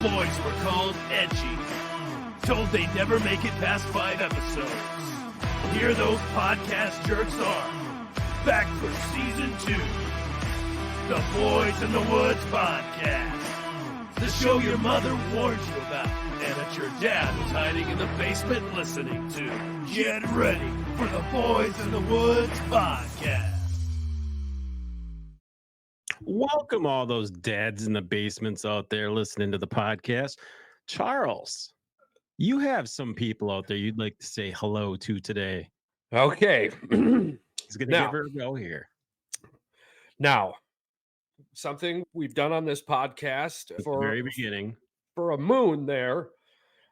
Boys were called edgy, told they'd never make it past 5 episodes. Here those podcast jerks are, back for season 2. The Boys in the Woods podcast. The show your mother warned you about, and that your dad was hiding in the basement listening to. Get ready for the Boys in the Woods podcast. Welcome all those dads in the basements out there listening to the podcast. Charles, you have some people out there you'd like to say hello to today. Okay. He's going to give her a go here. Now, something we've done on this podcast At the very beginning. For a moon there,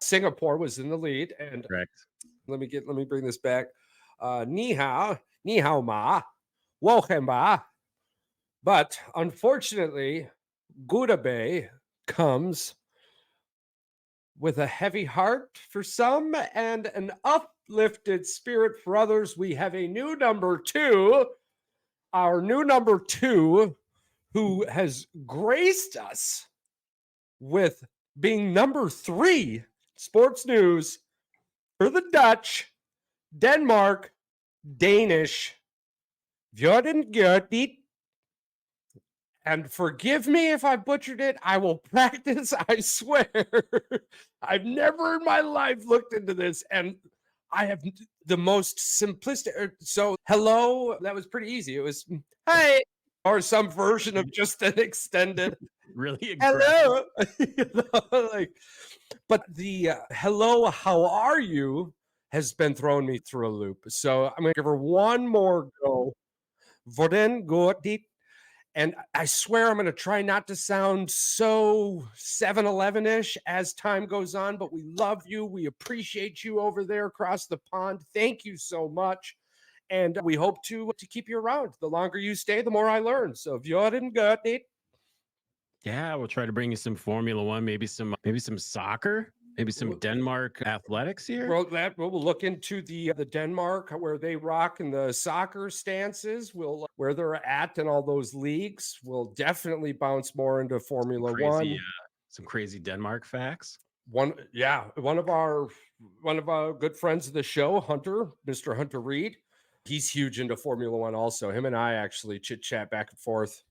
Singapore was in the lead. And Correct. Let me bring this back. Ni hao ma, wohen ba. But unfortunately, Gudabay comes with a heavy heart for some and an uplifted spirit for others. We have a new number 2, our new number 2, who has graced us with being number 3 sports news for the Dutch, Denmark, Danish, Vjordengjordit. And forgive me if I butchered it. I will practice, I swear. I've never in my life looked into this, and I have the most simplistic. So, hello, that was pretty easy. It was, hey, or some version of just an extended, Really hello. But the hello, how are you, has been throwing me through a loop. So, I'm going to give her one more go. Hvordan går dit? And I swear I'm going to try not to sound so 7-Eleven-ish as time goes on, but we love you. We appreciate you over there across the pond. Thank you so much. And we hope to keep you around. The longer you stay, the more I learn. So if you didn't get it. Yeah, we'll try to bring you some Formula One, maybe some soccer, maybe some Denmark athletics here. Well, we'll look into the Denmark, where they rock in the soccer stances. Where they're at in all those leagues. We'll definitely bounce more into Formula One. Some crazy Denmark facts. One of our good friends of the show, Hunter, Mr. Hunter Reed. He's huge into Formula One also. Him and I actually chit chat back and forth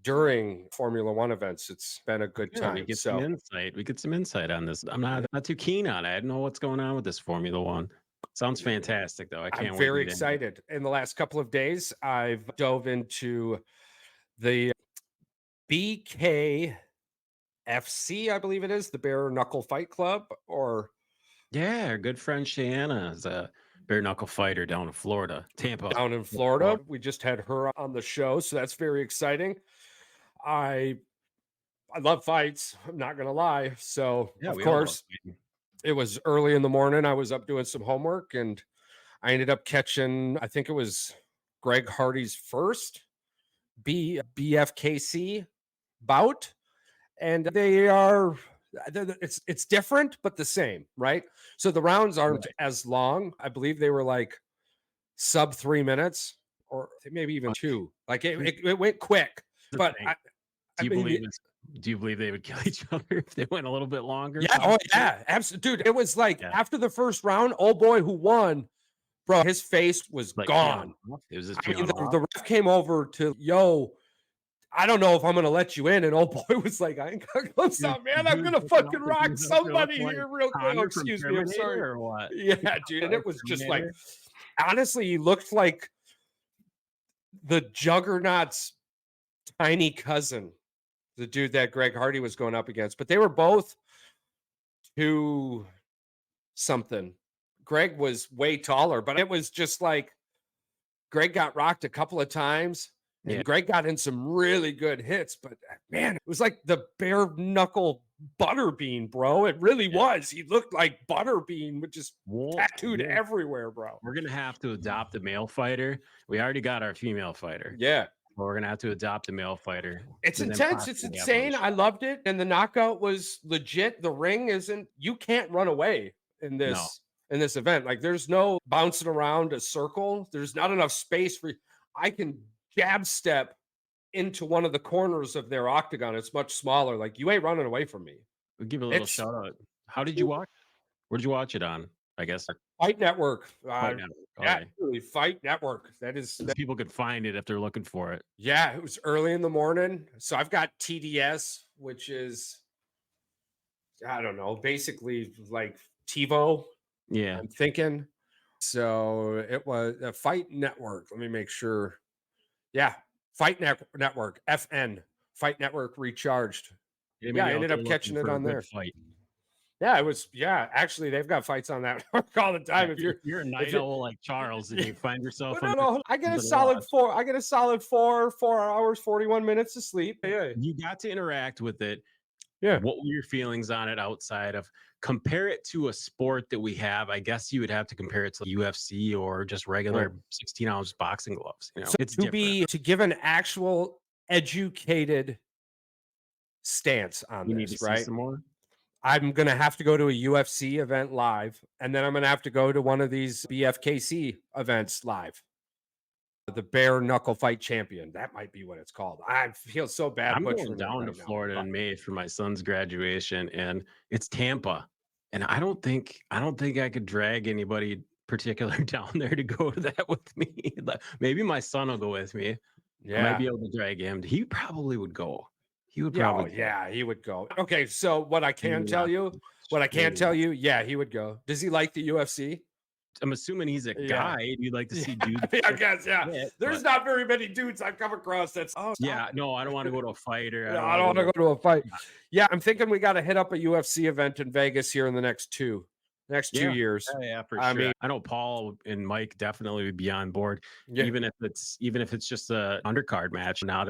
during Formula One events. It's been a good time. We get some insight. We get some insight on this. I'm not too keen on it. I don't know what's going on with this Formula One. Sounds fantastic, though. I'm very excited. In the last couple of days, I've dove into the BKFC, I believe it is, the Bare Knuckle Fight Club, or our good friend Shanna is a bare knuckle fighter down in Florida, Tampa. Down in Florida. We just had her on the show, so that's very exciting. I love fights. I'm not going to lie. So, of course, it was early in the morning. I was up doing some homework, and I ended up catching, I think it was Greg Hardy's first BFKC bout. And it's different, but the same, right? So the rounds aren't as long. I believe they were like sub 3 minutes, or maybe even 2. Like it went quick. But do you believe they would kill each other if they went a little bit longer? Yeah. Oh yeah. Absolutely. Dude, it was like after the first round, old boy who won, bro, his face was like gone. It was just the ref came over to, I don't know if I'm going to let you in. And old boy was like, I ain't going to go stop, man. I'm going to fucking rock somebody here real quick. Oh, excuse me. I'm sorry. Or what? Yeah, dude. And it was just like, honestly, he looked like the Juggernaut's tiny cousin, the dude that Greg Hardy was going up against. But they were both 2 something. Greg was way taller, but it was just like Greg got rocked a couple of times. And Greg got in some really good hits, but man, it was like the bare knuckle Butterbean, bro. It really was. He looked like Butterbean, with just tattooed everywhere, bro. We're going to have to adopt a male fighter. We already got our female fighter. Yeah. But we're going to have to adopt a male fighter. It's intense. It's insane. I loved it. And the knockout was legit. The ring you can't run away in this event. Like there's no bouncing around a circle. There's not enough space for, I can jab step into one of the corners of their octagon. It's much smaller. Like, you ain't running away from me. We'll give a little It's shout out. How did you watch it? Where did you watch it on? I guess Fight Network. Fight Network. Yeah, Okay. really, Fight Network. That is, People could find it if they're looking for it. yeah, it was early in the morning. So I've got TDS, which is, I don't know, basically like TiVo. Yeah. I'm thinking. So it was a Fight Network. Let me make sure. Yeah, Network, FN, Fight Network Recharged. Yeah, I ended up catching it on there. Fight. Yeah, it was. Yeah, actually, they've got fights on that all the time. Yeah, If you're a night owl like Charles and you find yourself, no, I get a solid 4. I get a solid 4 hours, 41 minutes of sleep. Yeah, you got to interact with it. Yeah. What were your feelings on it outside of compare it to a sport that we have? I guess you would have to compare it to UFC or just regular 16-ounce boxing gloves. You know, so it's to give an actual educated stance on you need this, to right? see some more. I'm gonna have to go to a UFC event live, and then I'm gonna have to go to one of these BFKC events live. The bare knuckle fight champion. That might be what it's called. I feel so bad. I'm going down to Florida in May for my son's graduation, and it's Tampa. And I don't think I could drag anybody particular down there to go to that with me. Maybe my son will go with me. Yeah, I might be able to drag him. He probably would go. He would probably. Yeah, he would go. Okay, so what I can tell you, yeah, he would go. Does he like the UFC? I'm assuming he's a guy. You'd like to see dudes. I guess, yeah. There's not very many dudes I've come across that's. No, I don't want to go to a fight or. I don't want to go to a fight. Yeah, I'm thinking we got to hit up a UFC event in Vegas here in the next 2 years. Yeah, for sure. I mean, I know Paul and Mike definitely would be on board, even if it's just a undercard match, not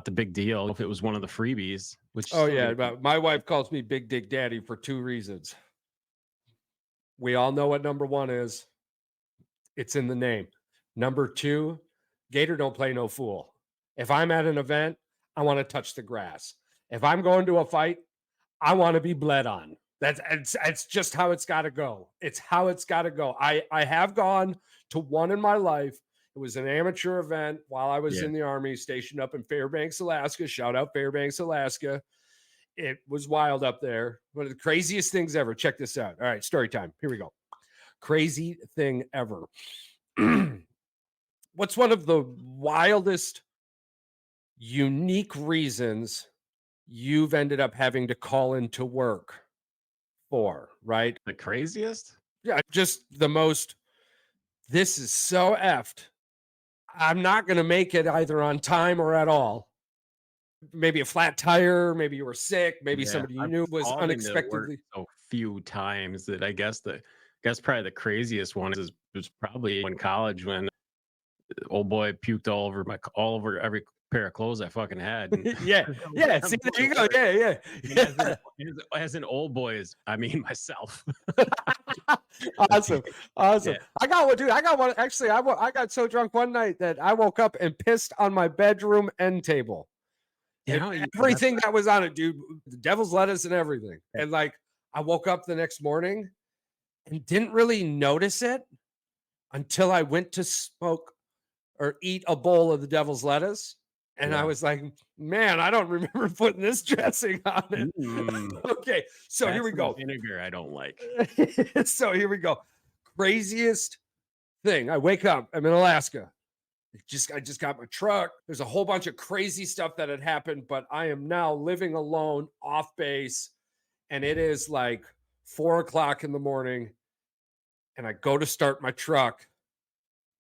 the big deal. If it was one of the freebies, which but my wife calls me Big Dick Daddy for 2 reasons. We all know what number 1 is. It's in the name. Number 2, Gator don't play no fool. If I'm at an event, I want to touch the grass. If I'm going to a fight, I want to be bled on. That's just how it's got to go. It's how it's got to go. I have gone to one in my life. It was an amateur event while I was in the Army, stationed up in Fairbanks, Alaska. Shout out Fairbanks, Alaska. It was wild up there. One of the craziest things ever. Check this out. All right, story time. Here we go. Crazy thing ever. What's one of the wildest, unique reasons you've ended up having to call into work for, right? The craziest? Yeah, just the most, this is so effed. I'm not going to make it either on time or at all. Maybe a flat tire, maybe you were sick, maybe somebody you knew was unexpectedly. So few times that I guess probably the craziest one was probably in college when old boy puked all over every pair of clothes I fucking had. yeah. See, there you go. Yeah. As an old boy, I mean myself. Awesome. Yeah. I got one, dude. I got one. Actually, I got so drunk one night that I woke up and pissed on my bedroom end table. Everything that was on it, dude. The devil's lettuce and everything. And like, I woke up the next morning and didn't really notice it until I went to smoke or eat a bowl of the devil's lettuce. And I was like, man, I don't remember putting this dressing on it. Okay, so here we go. Vinegar I don't like. So here we go. Craziest thing. I wake up. I'm in Alaska. I just got my truck. There's a whole bunch of crazy stuff that had happened, but I am now living alone off base. And it is like 4:00 in the morning. And I go to start my truck.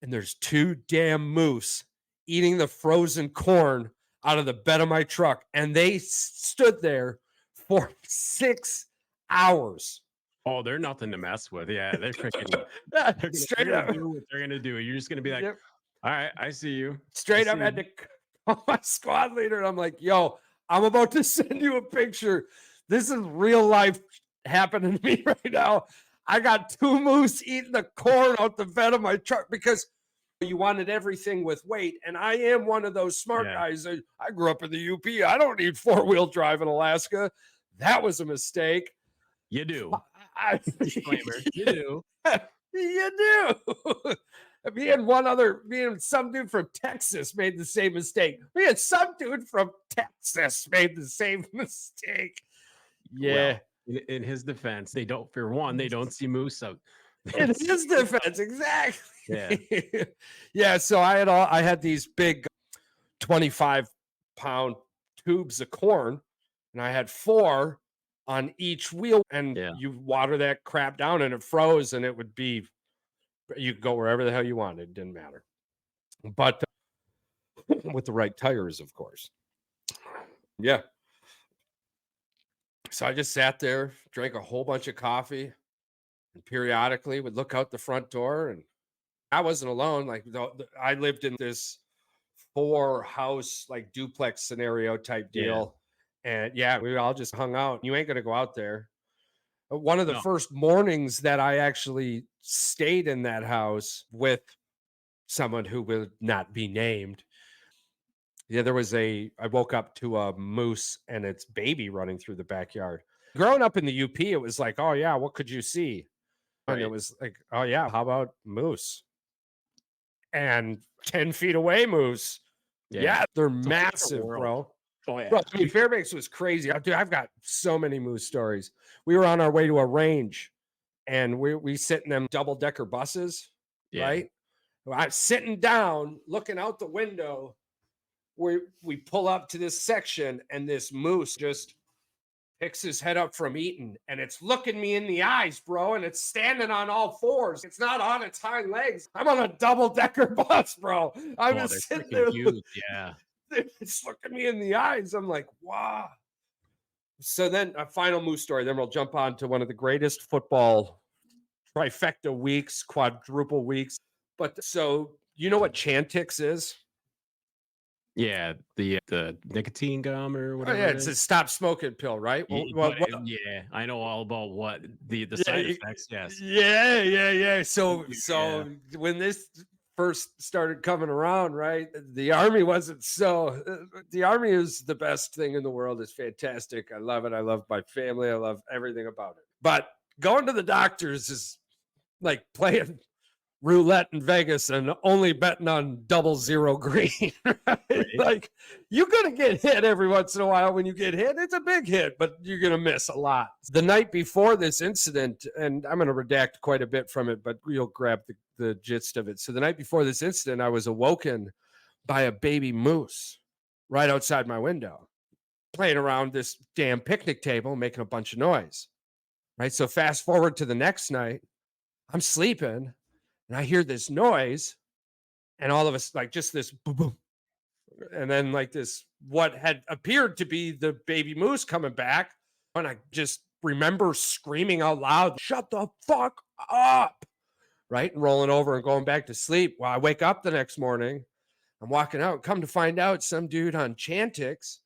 And there's 2 damn moose eating the frozen corn out of the bed of my truck. And they stood there for 6 hours. Oh, they're nothing to mess with. Yeah, they're freaking straight up. Do what they're gonna do. You're just gonna be like, all right, I see you. Straight up, had to call my squad leader. And I'm like, yo, I'm about to send you a picture. This is real life happening to me right now. I got 2 moose eating the corn out the bed of my truck because you wanted everything with weight. And I am one of those smart guys. I grew up in the UP. I don't need 4-wheel drive in Alaska. That was a mistake. You do. Disclaimer. You do. You do. Me and some dude from Texas made the same mistake. Me and some dude from Texas made the same mistake. Yeah. Well, in his defense, they don't, for one, they don't see moose out. In his defense, exactly. Yeah. Yeah. So I had these big 25-pound tubes of corn, and I had 4 on each wheel, and Yeah. you water that crap down and it froze, and it would be, you could go wherever the hell you wanted. It didn't matter. But with the right tires, of course. Yeah. So I just sat there, drank a whole bunch of coffee, and periodically would look out the front door. And I wasn't alone. Like I lived in this 4-house, like duplex scenario type deal. And yeah, we all just hung out. You ain't going to go out there. One of the first mornings that I actually stayed in that house with someone who will not be named. Yeah, I woke up to a moose and its baby running through the backyard. Growing up in the UP, it was like, oh yeah, what could you see? And it was like, oh yeah, how about moose? And 10 feet away moose. Yeah, they're massive, bro. Oh yeah. Bro, I mean, Fairbanks was crazy. Dude, I've got so many moose stories. We were on our way to a range, and we sit in them double-decker buses, right? I'm sitting down, looking out the window. We pull up to this section, and this moose just picks his head up from eating, and it's looking me in the eyes, bro, and it's standing on all 4s. It's not on its hind legs. I'm on a double-decker bus, bro. I was sitting there. Huge. Yeah. It's looking me in the eyes. I'm like, wow. So then a final moose story. Then we'll jump on to one of the greatest football trifecta weeks, quadruple weeks. But so you know what Chantix is? Yeah, the nicotine gum or whatever. Oh, yeah, it's a stop smoking pill, right? Yeah, I know all about what the side effects. Yes. Yeah. So when this first started coming around, right? The Army wasn't so. The Army is the best thing in the world. It's fantastic. I love it. I love my family. I love everything about it. But going to the doctors is like playing roulette in Vegas and only betting on 00 green. Right? Like you're gonna get hit every once in a while. When you get hit, it's a big hit, but you're gonna miss a lot. The night before this incident, and I'm gonna redact quite a bit from it, but you'll grab the gist of it. So the night before this incident, I was awoken by a baby moose right outside my window, playing around this damn picnic table, making a bunch of noise. Right. So fast forward to the next night, I'm sleeping. And I hear this noise, and all of us, like just this boom, boom. And then like this, what had appeared to be the baby moose coming back. And I just remember screaming out loud, shut the fuck up. Right. And rolling over and going back to sleep. Well, I wake up the next morning. I'm walking out. Come to find out, some dude on Chantix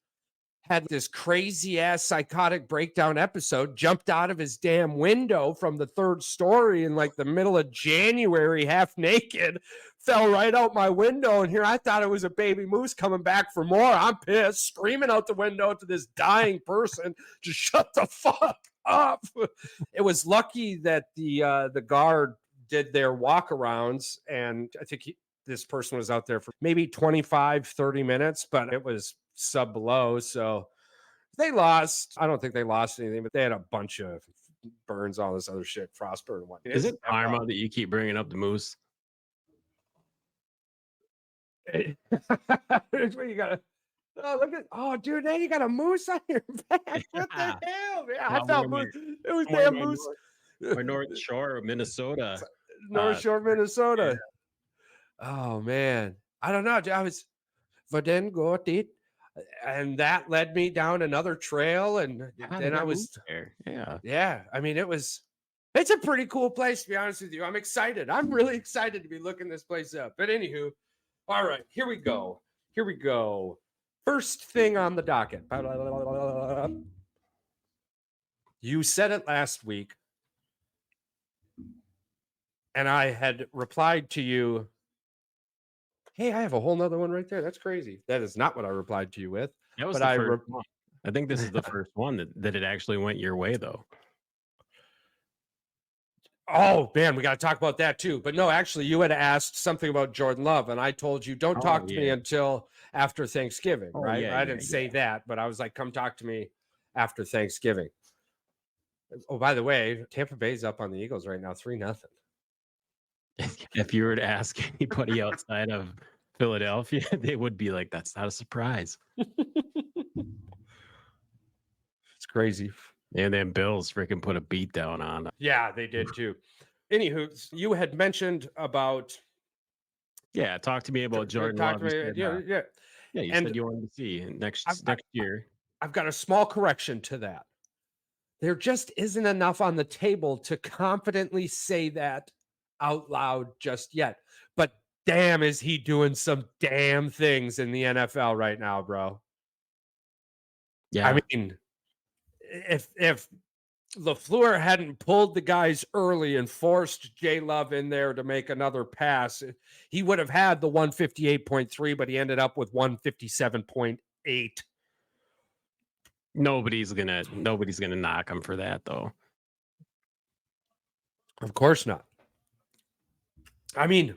had this crazy ass psychotic breakdown episode, jumped out of his damn window from the 3rd story in like the middle of January, half naked, fell right out my window. And here I thought it was a baby moose coming back for more. I'm pissed, screaming out the window to this dying person, just shut the fuck up. It was lucky that the guard did their walkarounds, and I think this person was out there for maybe 25-30 minutes, but it was sub below, so they lost. I don't think they lost anything, but they had a bunch of burns, all this other shit, frostburn and whatnot. Is it karma that you keep bringing up the moose? You gotta. Oh, look at! Oh, dude, now you got a moose on your back. What the hell, man? I thought it was damn moose. Or North Shore of Minnesota. North Shore, Minnesota. Yeah. Oh man, I don't know. I was, but then go it. And that led me down another trail, and then I was there. Yeah. I mean, it's a pretty cool place, to be honest with you. I'm excited. I'm really excited to be looking this place up. But anywho, all right, here we go. First thing on the docket. You said it last week, and I had replied to you, hey, I have a whole nother one right there. That's crazy. That is not what I replied to you with. That was the first one. I think this is the first one that it actually went your way, though. Oh, man, we got to talk about that, too. But no, actually, you had asked something about Jordan Love, and I told you, don't talk to me until after Thanksgiving, right? I didn't say that, but I was like, come talk to me after Thanksgiving. Oh, by the way, Tampa Bay's up on the Eagles right now, 3-0. If you were to ask anybody outside of Philadelphia, they would be like, "That's not a surprise." It's crazy. And then Bills freaking put a beat down on them. Yeah, they did too. Anywho, you had mentioned about Yeah, talk to me about Jordan talk Love. to me, yeah. Yeah, you And said you wanted to see next year. I've got a small correction to that. There just isn't enough on the table to confidently say that out loud just yet. But damn, is he doing some damn things in the NFL right now, bro? Yeah, I mean, if LaFleur hadn't pulled the guys early and forced J Love in there to make another pass, he would have had the 158.3, but he ended up with 157.8. nobody's gonna knock him for that though. Of course not. I mean,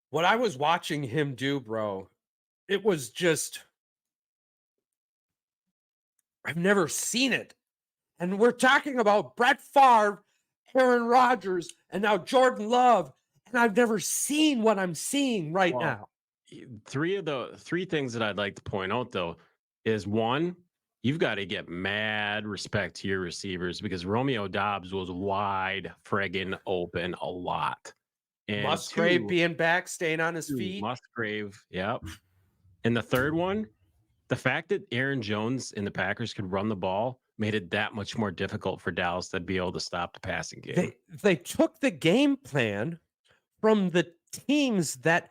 what I was watching him do, bro, it was just, I've never seen it. And we're talking about Brett Favre, Aaron Rodgers, and now Jordan Love. And I've never seen what I'm seeing right now. Three things that I'd like to point out though is one, you've got to get mad respect to your receivers because Romeo Doubs was wide friggin' open a lot. And Musgrave being back, staying on his feet. Musgrave, yep. And the third one, the fact that Aaron Jones and the Packers could run the ball made it that much more difficult for Dallas to be able to stop the passing game. They took the game plan from the teams that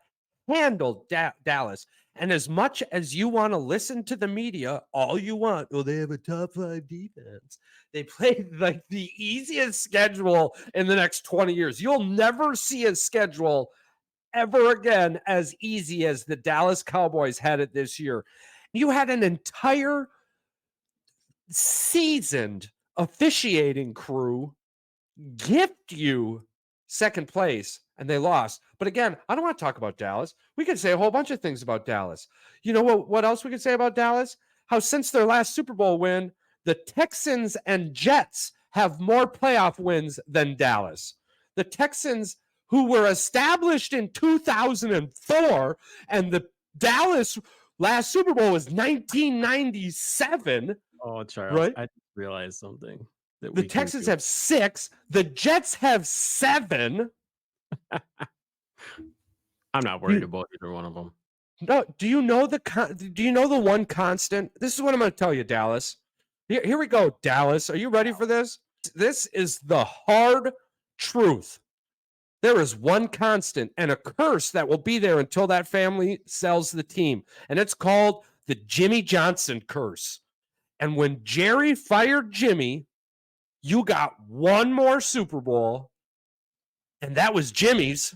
handled Dallas. And as much as you want to listen to the media, all you want, they have a top 5 defense. They played like the easiest schedule in the next 20 years. You'll never see a schedule ever again as easy as the Dallas Cowboys had it this year. You had an entire seasoned officiating crew gift you second place and they lost. But again, I don't want to talk about Dallas. We could say a whole bunch of things about Dallas. You know what else we could say about Dallas? How since their last Super Bowl win, the Texans and Jets have more playoff wins than Dallas. The Texans, who were established in 2004, and the Dallas last Super Bowl was 1997. Oh, Charles, right? I just realized something. The Texans have 6. The Jets have 7. I'm not worried about either one of them. No, do you know the one constant? This is what I'm going to tell you, Dallas. Here we go, Dallas. Are you ready for this? This is the hard truth. There is one constant and a curse that will be there until that family sells the team, and it's called the Jimmy Johnson curse. And when Jerry fired Jimmy, you got one more Super Bowl, and that was Jimmy's,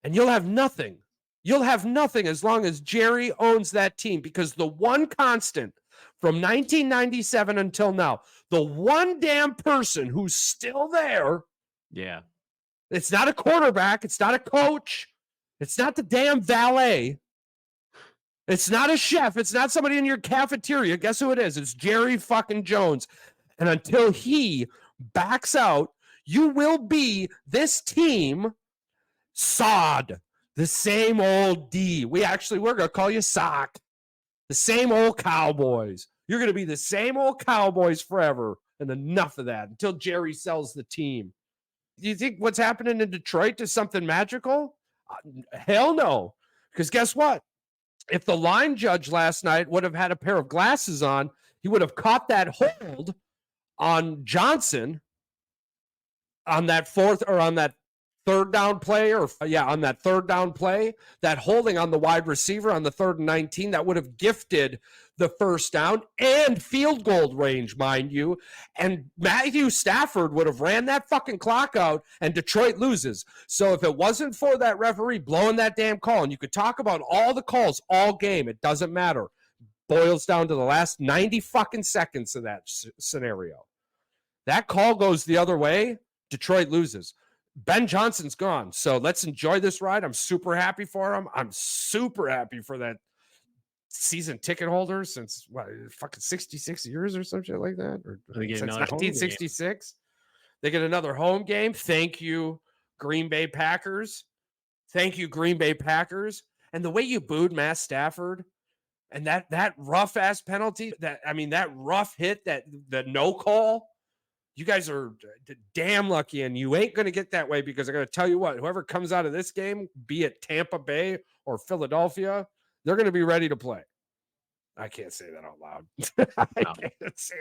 and you'll have nothing. You'll have nothing as long as Jerry owns that team, because the one constant from 1997 until now, the one damn person who's still there, yeah, it's not a quarterback, it's not a coach, it's not the damn valet, it's not a chef, it's not somebody in your cafeteria. Guess who it is? It's Jerry fucking Jones. And until he backs out, you will be this team sod. The same old D. We're going to call you Sock. The same old Cowboys. You're going to be the same old Cowboys forever. And enough of that until Jerry sells the team. Do you think what's happening in Detroit is something magical? Hell no. Because guess what? If the line judge last night would have had a pair of glasses on, he would have caught that hold on Johnson on that third down play, on that third down play, that holding on the wide receiver on the 3rd and 19, that would have gifted the first down and field goal range, mind you. And Matthew Stafford would have ran that fucking clock out and Detroit loses. So if it wasn't for that referee blowing that damn call, and you could talk about all the calls all game, it doesn't matter. Boils down to the last 90 fucking seconds of that scenario. That call goes the other way, Detroit loses. Ben Johnson's gone, so let's enjoy this ride. I'm super happy for him. I'm super happy for that season ticket holders since what, fucking 66 years or some shit like that, or They get since another home game. 1966. They get another home game. Thank you, Green Bay Packers. Thank you, Green Bay Packers. And the way you booed Matt Stafford and that rough ass penalty, that rough hit, that the no call, you guys are damn lucky, and you ain't going to get that way, because I'm going to tell you what, whoever comes out of this game, be it Tampa Bay or Philadelphia, they're going to be ready to play. I can't say that out loud.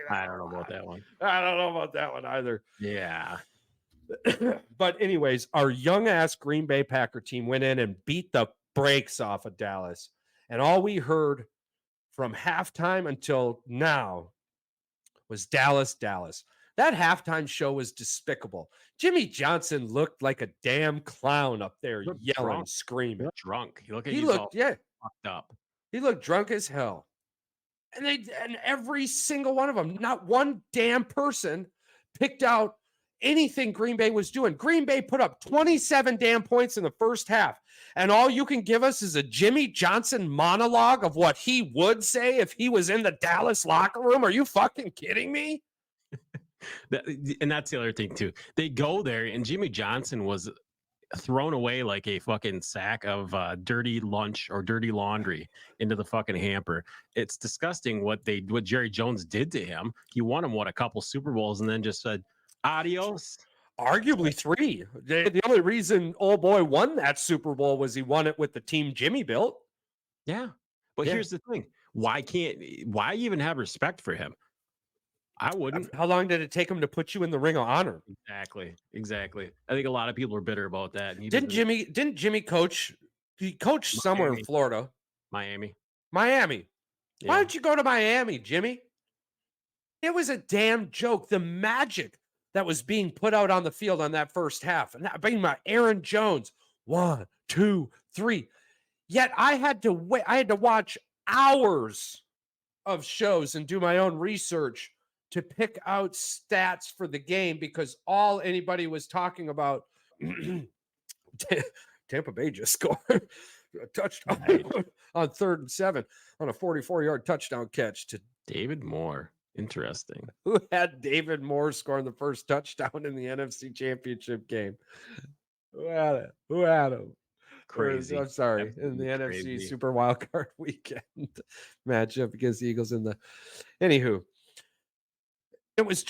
I don't know about that one. I don't know about that one either. Yeah. But anyways, our young ass Green Bay Packer team went in and beat the brakes off of Dallas. And all we heard from halftime until now was Dallas, Dallas. That halftime show was despicable. Jimmy Johnson looked like a damn clown up there, yelling, screaming. Drunk. He looked fucked up. He looked drunk as hell. And every single one of them, not one damn person picked out anything Green Bay was doing. Green Bay put up 27 damn points in the first half. And all you can give us is a Jimmy Johnson monologue of what he would say if he was in the Dallas locker room. Are you fucking kidding me? And that's the other thing too. They go there, and Jimmy Johnson was thrown away like a fucking sack of dirty lunch or dirty laundry into the fucking hamper. It's disgusting what Jerry Jones did to him. He won him a couple Super Bowls, and then just said adios. Arguably 3. The only reason old boy won that Super Bowl was he won it with the team Jimmy built. Yeah, but here's the thing: why even have respect for him? I wouldn't. How long did it take him to put you in the Ring of Honor? Exactly. I think a lot of people are bitter about that. And didn't Jimmy coach? He coached somewhere in Florida. Miami. Yeah. Why don't you go to Miami, Jimmy? It was a damn joke. The magic that was being put out on the field on that first half. And that being my Aaron Jones. 1, 2, 3. Yet I had to wait. I had to watch hours of shows and do my own research to pick out stats for the game, because all anybody was talking about, Tampa Bay just scored a touchdown on 3rd and 7 on a 44-yard touchdown catch to David Moore. Interesting. Who had David Moore scoring the first touchdown in the NFC Championship game? Who had him? Crazy. I'm sorry. Absolutely in the crazy. NFC Super Wildcard Weekend matchup against the Eagles Anywho. It was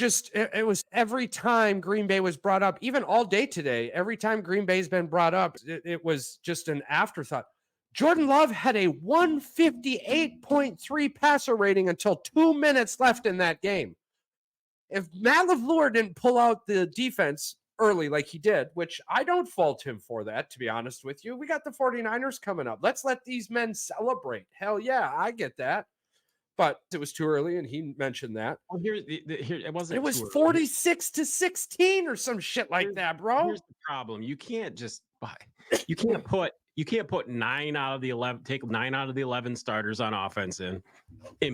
every time Green Bay was brought up, even all day today, every time Green Bay's been brought up, it was just an afterthought. Jordan Love had a 158.3 passer rating until 2 minutes left in that game. If Matt LaFleur didn't pull out the defense early like he did, which I don't fault him for that, to be honest with you, we got the 49ers coming up. Let's let these men celebrate. Hell yeah, I get that. But it was too early, and he mentioned that. Well, it wasn't. It was 46-16 or some shit like that, bro. Here's the problem: you can't put 9 out of the 11. Take 9 out of the 11 starters on offense and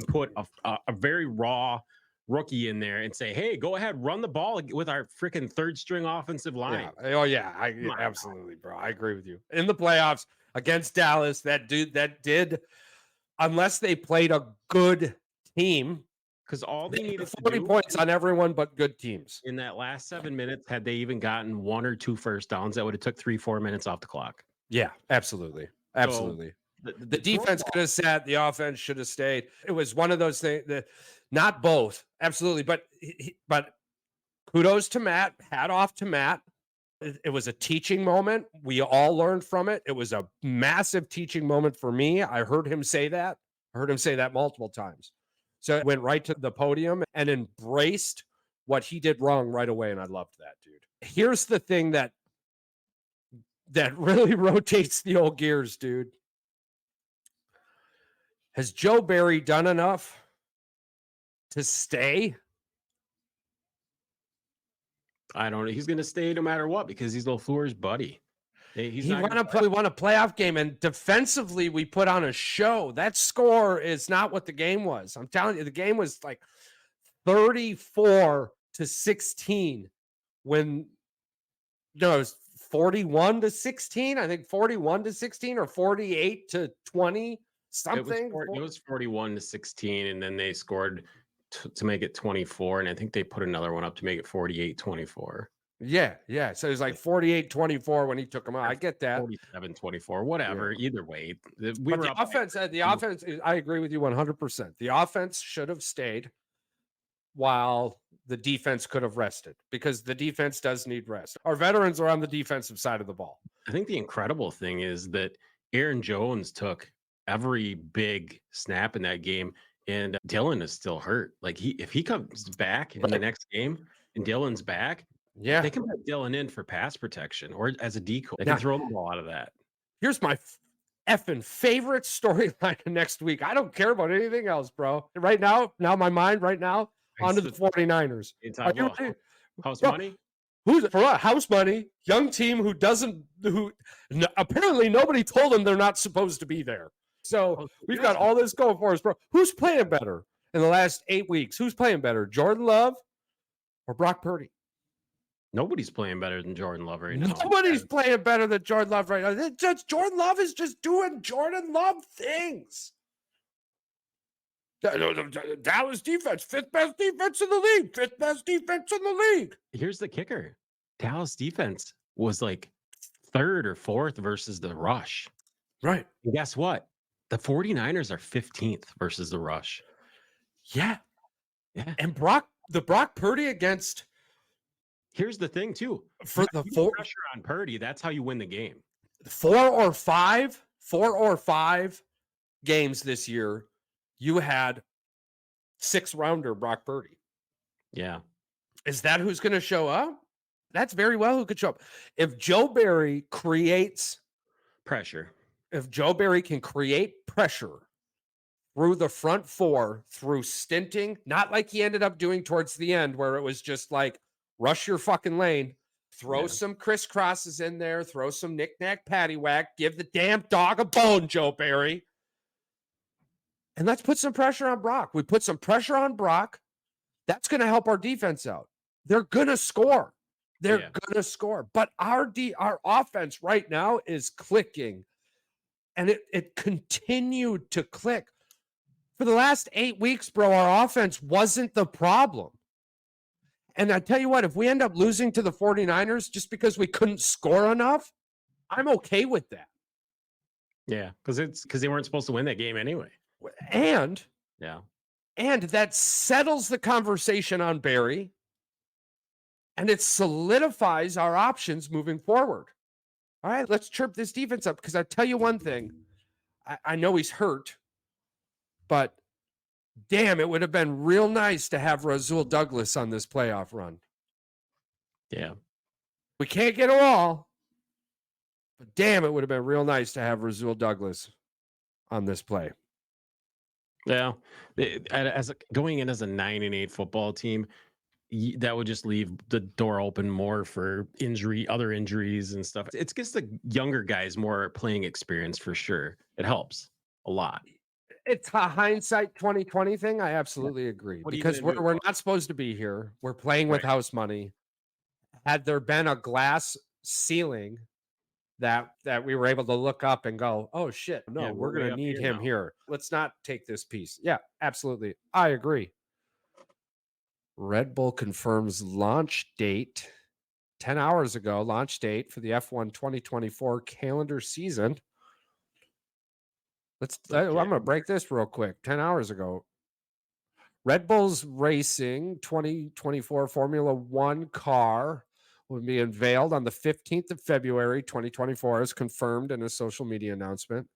put a very raw rookie in there and say, "Hey, go ahead, run the ball with our freaking 3rd string offensive line." Yeah. Oh yeah, absolutely, bro. I agree with you. In the playoffs against Dallas, that did. Unless they played a good team, because all they needed 40 points on everyone but good teams in that last 7 minutes. Had they even gotten 1 or 2 first downs, that would have took 3-4 minutes off the clock. Yeah, absolutely. So the defense could have sat. The offense should have stayed. It was one of those things that, not both, absolutely, but kudos to Matt. Hat off to Matt. It was a teaching moment. We all learned from it. It was a massive teaching moment for me. I heard him say that. Multiple times. So I went right to the podium and embraced what he did wrong right away. And I loved that, dude. Here's the thing that really rotates the old gears, dude. Has Joe Barry done enough to stay? I don't know. He's going to stay no matter what, because he's LaFleur's buddy. We won a playoff game, and defensively we put on a show. That score is not what the game was. I'm telling you, the game was like 34-16 when it was 41-16. I think 41-16 or 48-20, something. It was 41-16, and then they scored to make it 24, and I think they put another one up to make it 48-24. Yeah. So it was like 48-24 when he took him out. I get that. 47-24, whatever. Yeah. Either way, But the offense, I agree with you 100%. The offense should have stayed while the defense could have rested, because the defense does need rest. Our veterans are on the defensive side of the ball. I think the incredible thing is that Aaron Jones took every big snap in that game, and Dylan is still hurt. Like, if he comes back in the next game and Dylan's back, Yeah. they can put Dylan in for pass protection or as a decoy. They Now, can throw the ball out of that. Here's my effing favorite storyline next week. I don't care about anything else, bro. Right now, my mind right now onto the 49ers. Are you ready? House money? Who's for what? House money? Young team who apparently nobody told them they're not supposed to be there. So we've got all this going for us, bro. Who's playing better in the last 8 weeks? Who's playing better, Jordan Love or Brock Purdy? Nobody's playing better than Jordan Love right now. Nobody's playing better than Jordan Love right now. Jordan Love is just doing Jordan Love things. Dallas defense, fifth best defense in the league. Fifth best defense in the league. Here's the kicker. Dallas defense was like third or fourth versus the rush. Right. And guess what? The 49ers are 15th versus the rush. Yeah. And Brock Purdy against. Here's the thing, too. For the pressure on Purdy, that's how you win the game. 4 or 5 games this year, you had 6th-rounder Brock Purdy. Yeah. Is that who's going to show up? That's very well who could show up. If Joe Barry creates pressure, if Joe Barry can create pressure through the front four, through stinting, not like he ended up doing towards the end, where it was just like, rush your fucking lane, throw some crisscrosses in there, throw some knick-knack paddywhack, give the damn dog a bone, Joe Barry. And let's put some pressure on Brock. We put some pressure on Brock. That's going to help our defense out. They're going to score. They're going to score. But our offense right now is clicking. And it continued to click. For the last 8 weeks, bro, our offense wasn't the problem. And I tell you what, if we end up losing to the 49ers just because we couldn't score enough, I'm okay with that. Yeah, because they weren't supposed to win that game anyway. And that settles the conversation on Barry, and it solidifies our options moving forward. All right, let's chirp this defense up, because I tell you one thing. I know he's hurt, but damn, it would have been real nice to have Rasul Douglas on this playoff run. Yeah. We can't get them all, but damn, it would have been real nice to have Rasul Douglas on this play. Yeah. Going in as a 9-8 football team, that would just leave the door open more for other injuries and stuff. It gets the younger guys more playing experience for sure. It helps a lot. It's a hindsight 2020 thing. I absolutely agree, because we're not supposed to be here. We're playing with house money. Had there been a glass ceiling that we were able to look up and go, oh shit, no, we're going to need him here. Let's not take this piece. Yeah, absolutely. I agree. Red Bull confirms launch date 10 hours ago, launch date for the F1 2024 calendar season. I'm going to break this real quick. 10 hours ago, Red Bull's Racing 2024 Formula One car will be unveiled on the 15th of February, 2024, as confirmed in a social media announcement.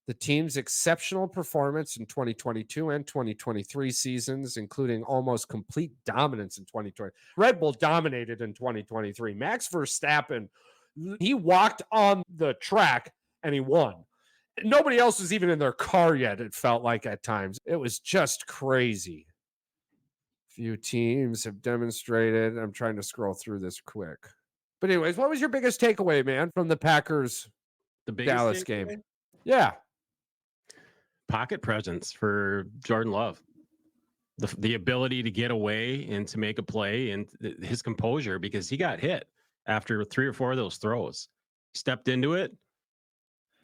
The team's exceptional performance in 2022 and 2023 seasons, including almost complete dominance in 2020. Red Bull dominated in 2023. Max Verstappen, he walked on the track and he won. Nobody else was even in their car yet, it felt like at times. It was just crazy. Few teams have demonstrated. I'm trying to scroll through this quick. But anyways, what was your biggest takeaway, man, from the Packers Dallas game? Yeah. Pocket presence for Jordan Love. The ability to get away and to make a play, and his composure, because he got hit after 3 or 4 of those throws. He stepped into it,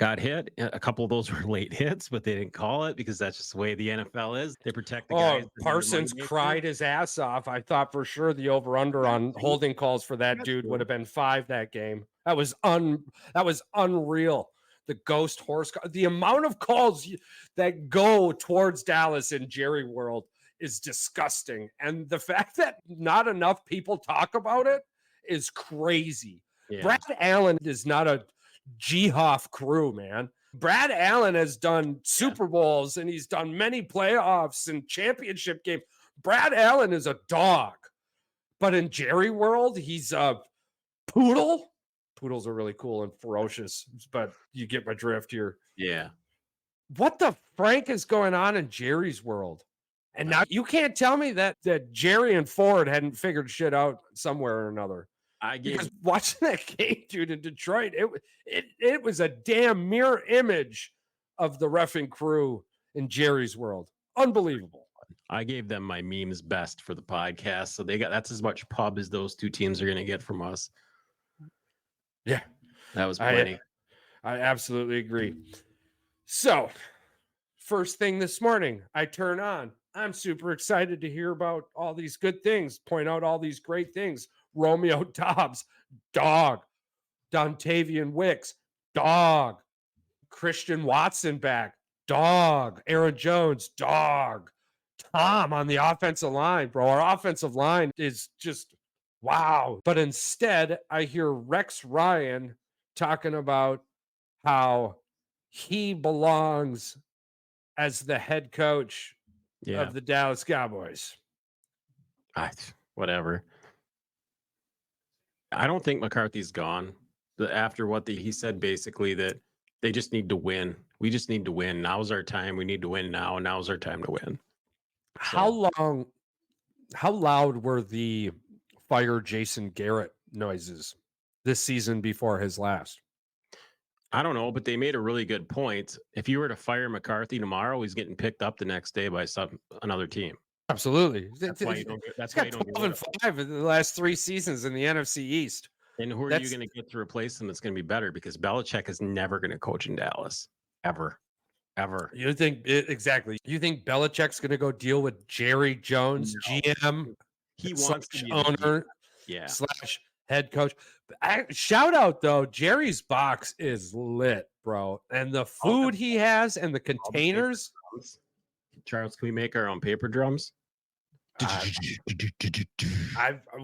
got hit. A couple of those were late hits, but they didn't call it because that's just the way the NFL is. They protect the guys. Oh, Parsons cried his ass off. I thought for sure the over-under on holding calls for that dude would have been 5 that game. That was unreal. The ghost horse, the amount of calls that go towards Dallas in Jerry World is disgusting. And the fact that not enough people talk about it is crazy. Yeah. Brad Allen is not a G-Hoff crew, man. Brad Allen has done Super Bowls and he's done many playoffs and championship games. Brad Allen is a dog. But in Jerry World, he's a poodle. Poodles are really cool and ferocious, but you get my drift here. Yeah. What the frank is going on in Jerry's world? And now you can't tell me that Jerry and Ford hadn't figured shit out somewhere or another. Because watching that game, dude, in Detroit, it was a damn mirror image of the reffing crew in Jerry's world. Unbelievable. I gave them my memes best for the podcast, so that's as much pub as those two teams are going to get from us. Yeah, that was plenty. I absolutely agree. So, first thing this morning, I turn on. I'm super excited to hear about all these good things, point out all these great things. Romeo Dobbs, dog. Dontavian Wicks, dog. Christian Watson back, dog. Aaron Jones, dog. Tom on the offensive line, bro. Our offensive line is just wow. But instead, I hear Rex Ryan talking about how he belongs as the head coach of the Dallas Cowboys. Whatever. I don't think McCarthy's gone. After what he said, basically that they just need to win. We just need to win. Now's our time. We need to win now. And now's our time to win. So. How loud were the fire Jason Garrett noises this season before his last? I don't know, but they made a really good point. If you were to fire McCarthy tomorrow, he's getting picked up the next day by another team. Absolutely. That's why you don't get. That's why you don't 12-5 in the last 3 seasons in the NFC East. And who are you going to get to replace him that's going to be better? Because Belichick is never going to coach in Dallas. Ever. You think exactly. You think Belichick's going to go deal with Jerry Jones, GM? He wants to be owner, / head coach. Shout out though, Jerry's box is lit, bro, and the food he has and the containers. Charles, can we make our own paper drums?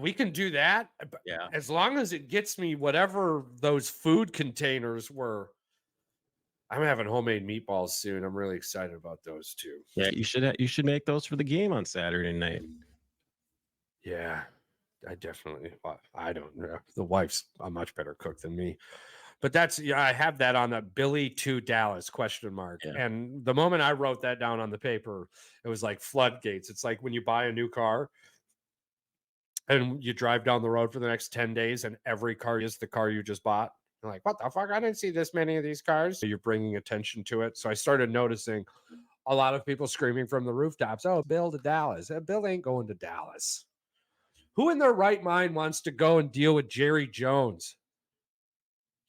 We can do that. Yeah, as long as it gets me whatever those food containers were. I'm having homemade meatballs soon. I'm really excited about those too. Yeah, you should make those for the game on Saturday night. Yeah, I definitely. I don't know. The wife's a much better cook than me, but I have that on the Billy to Dallas ? Yeah. And the moment I wrote that down on the paper, it was like floodgates. It's like when you buy a new car and you drive down the road for the next 10 days and every car is the car you just bought. You're like, what the fuck? I didn't see this many of these cars. So you're bringing attention to it. So I started noticing a lot of people screaming from the rooftops, oh, Bill to Dallas. Bill ain't going to Dallas. Who in their right mind wants to go and deal with Jerry Jones?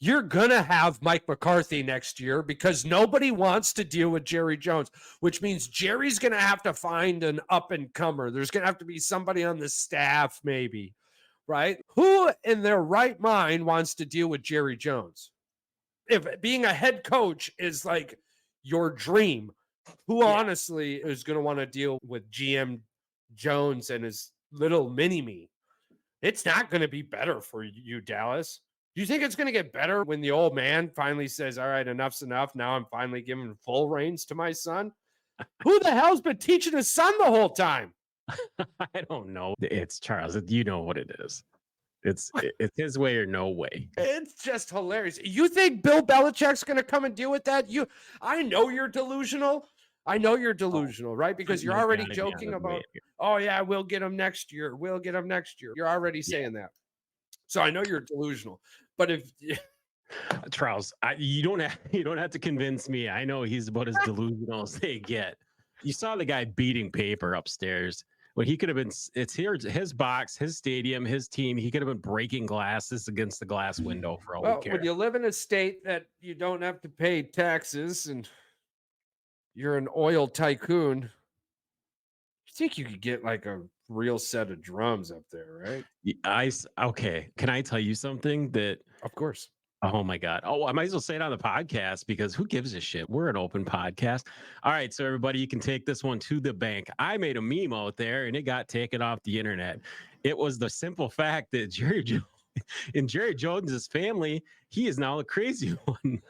You're going to have Mike McCarthy next year because nobody wants to deal with Jerry Jones, which means Jerry's going to have to find an up-and-comer. There's going to have to be somebody on the staff maybe. Right? Who in their right mind wants to deal with Jerry Jones? If being a head coach is like your dream, who honestly is going to want to deal with GM Jones and his little mini-me? It's not going to be better for you, Dallas. Do you think it's going to get better when the old man finally says, all right, enough's enough. Now I'm finally giving full reins to my son? Who the hell's been teaching his son the whole time? I don't know. It's Charles. You know what it is. It's his way or no way. It's just hilarious. You think Bill Belichick's going to come and deal with that? I know you're delusional. Right? Because you're already joking about, oh yeah, we'll get him next year. You're already saying that. So I know you're delusional. But if Charles, you don't have to convince me. I know he's about as delusional as they get. You saw the guy beating paper upstairs. When he could have been, it's here, his box, his stadium, his team. He could have been breaking glasses against the glass window for all we care. When you live in a state that you don't have to pay taxes and you're an oil tycoon, you think you could get like a real set of drums up there, right? Okay. Can I tell you something that? Of course. Oh my God. Oh, I might as well say it on the podcast because who gives a shit? We're an open podcast. All right. So everybody, you can take this one to the bank. I made a meme out there and it got taken off the internet. It was the simple fact that Jerry Jones's family, he is now the crazy one.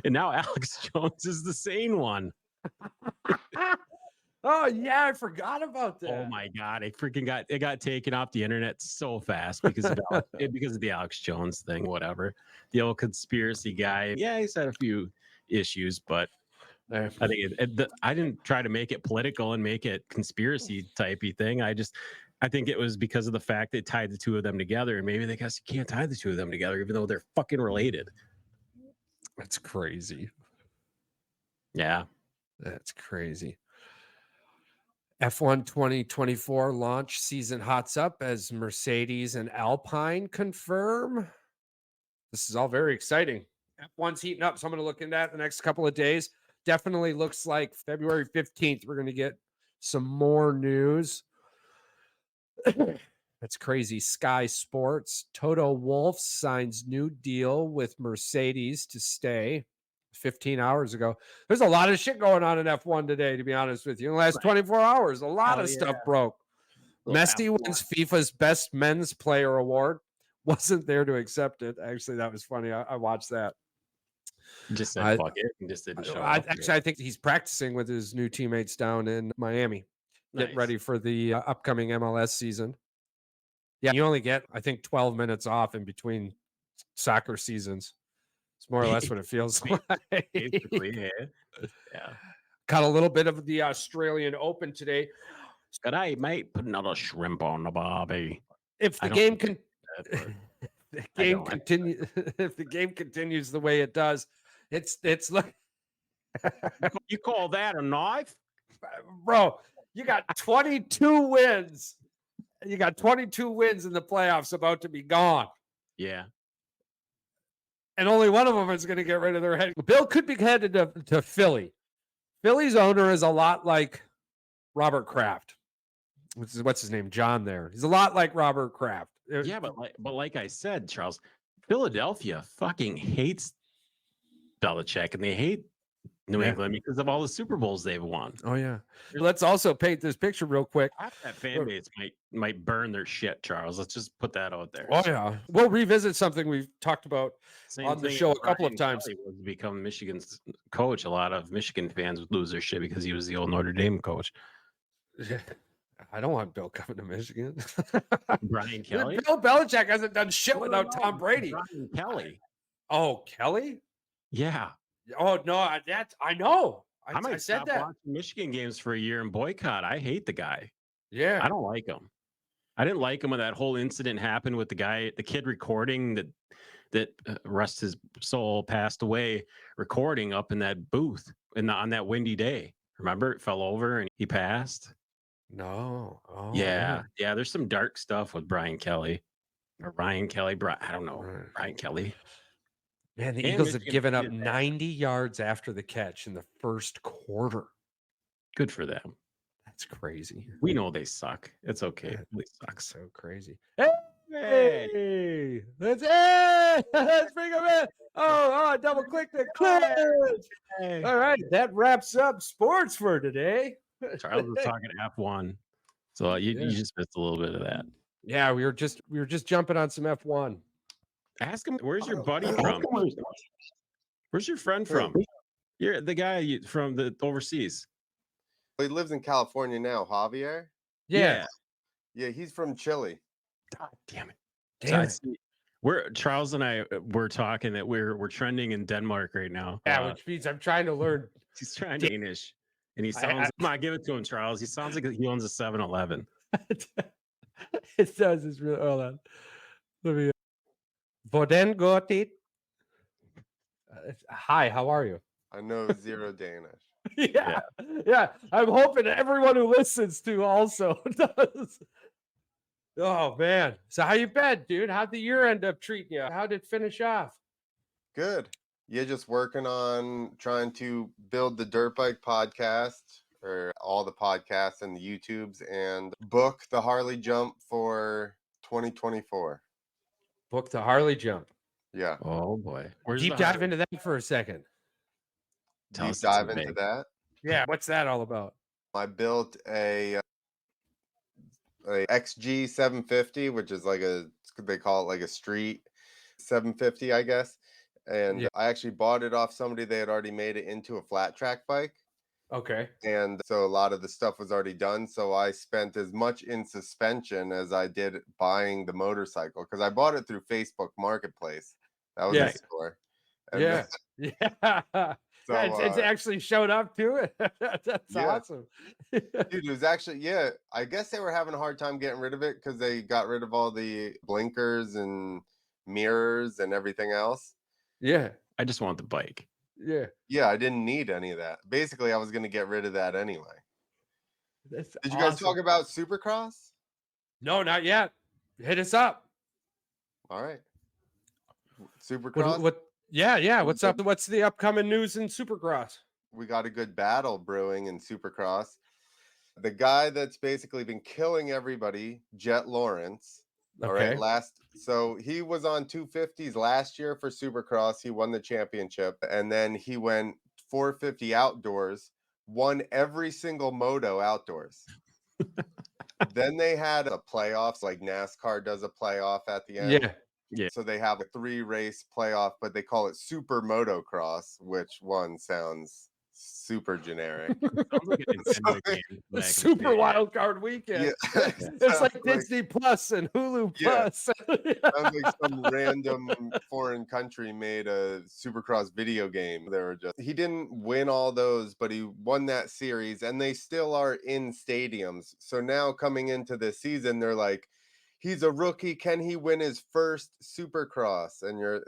And now Alex Jones is the sane one. Oh yeah, I forgot about that. Oh my God, it got taken off the internet so fast because of the Alex Jones thing, whatever. The old conspiracy guy. Yeah, he's had a few issues, but I think I didn't try to make it political and make it conspiracy typey thing. I think it was because of the fact they tied the two of them together, and maybe they guess you can't tie the two of them together, even though they're fucking related. That's crazy. Yeah, that's crazy. F1 2024 launch season hots up as Mercedes and Alpine confirm. This is all very exciting. F1's heating up, so I'm going to look into that the next couple of days. Definitely looks like February 15th, we're going to get some more news. That's crazy. Sky Sports. Toto Wolff signs new deal with Mercedes to stay 15 hours ago. There's a lot of shit going on in F1 today, to be honest with you. In the last 24 hours, a lot of stuff broke. Messi wins FIFA's Best Men's Player Award. Wasn't there to accept it. Actually, that was funny. I watched that. Just said fuck it and just didn't show up. Actually, I think he's practicing with his new teammates down in Miami. Getting ready for the upcoming MLS season. Yeah, you only get, I think, 12 minutes off in between soccer seasons. It's more or less what it feels like. Basically, yeah. Got a little bit of the Australian Open today. Good day, mate. Put another shrimp on the barbie. If the game if the game continues the way it does, it's like you call that a knife, bro? You got 22 wins. You got 22 wins in the playoffs about to be gone. Yeah. And only one of them is going to get rid of their head. Bill could be headed to Philly. Philly's owner is a lot like Robert Kraft. What's his name? John there. He's a lot like Robert Kraft. Yeah, but like I said, Charles, Philadelphia fucking hates Belichick and they hate New England because of all the Super Bowls they've won. Oh yeah. Let's also paint this picture real quick. That fan base might burn their shit, Charles. Let's just put that out there. Oh yeah. We'll revisit something we've talked about on the show a couple of times. He was to become Michigan's coach. A lot of Michigan fans would lose their shit because he was the old Notre Dame coach. I don't want Bill coming to Michigan. Brian Kelly. Bill Belichick hasn't done shit without Tom Brady. Brian Kelly. Oh, Kelly? Yeah. Oh no, I know. I might said stop that. watching Michigan games for a year and boycott. I hate the guy. Yeah, I don't like him. I didn't like him when that whole incident happened with the kid recording that rest his soul, passed away recording up in that booth on that windy day. Remember, it fell over and he passed. No. Oh, yeah. There's some dark stuff with Brian Kelly or Ryan Kelly. I don't know. Brian Kelly. Man, the Eagles have given up 90 yards after the catch in the first quarter. Good for them. That's crazy. We know they suck. It's okay. They suck. So crazy. Hey! Let's bring them in. Oh, double click the Clint. Hey. All right, that wraps up sports for today. Charles was talking F1, so you just missed a little bit of that. Yeah, we were just jumping on some F1. Ask him, where's your buddy from? Where's your friend from? You're the guy from the overseas. He lives in California now, Javier. Yeah, he's from Chile. God damn it! We're Charles and I were talking that we're trending in Denmark right now. Yeah, which means I'm trying to learn. He's trying Danish, and he sounds. Come on, give it to him, Charles. He sounds like he owns a 7-Eleven. It does. It's really. Hold on. Let me. Hvordan går det? Hi, how are you? I know 0 Danish. Yeah. I'm hoping everyone who listens to also does. Oh man. So how you been, dude? How'd the year end up treating you? How did it finish off? Good. Yeah, just working on trying to build the Dirt Bike podcast or all the podcasts and the YouTubes and book the Harley Jump for 2024. Book the Harley Jump. Yeah. Oh boy. Where's Deep the dive Harley? into that for a second. Tell Deep us it's dive into big. that. Yeah, what's that all about? I built a XG 750, which is like they call it like a street 750, I guess. And Yeah. I actually bought it off somebody. They had already made it into a flat track bike. Okay. And so a lot of the stuff was already done. So I spent as much in suspension as I did buying the motorcycle because I bought it through Facebook Marketplace. That was Yeah. a store. And Yeah. Yeah. So, It's actually showed up to it. That's yeah. awesome. dude, it was actually, yeah, I guess they were having a hard time getting rid of it because they got rid of all the blinkers and mirrors and everything else. Yeah. I just want the bike. Yeah. Yeah, I didn't need any of that. Basically, I was going to get rid of that anyway. That's Did you guys awesome. talk about Supercross? No, not yet. Hit us up. All right. Supercross. What? Yeah. What's up? What's the upcoming news in Supercross? We got a good battle brewing in Supercross. The guy that's basically been killing everybody, Jet Lawrence. All Okay. right. So he was on 250s last year for Supercross. He won the championship. And then he went 450 outdoors, won every single moto outdoors. Then they had a playoffs, like NASCAR does a playoff at the end. Yeah. Yeah. So they have a 3-race playoff, but they call it Super Motocross, which one sounds super generic. Sounds like a Nintendo game The back in Super the day. Wild Card Weekend. Yeah. It's like Sounds Disney Plus and Hulu Yeah. Plus. Sounds like some random foreign country made a Supercross video game. He didn't win all those, but he won that series, and they still are in stadiums. So now coming into this season, they're like, he's a rookie. Can he win his first Supercross?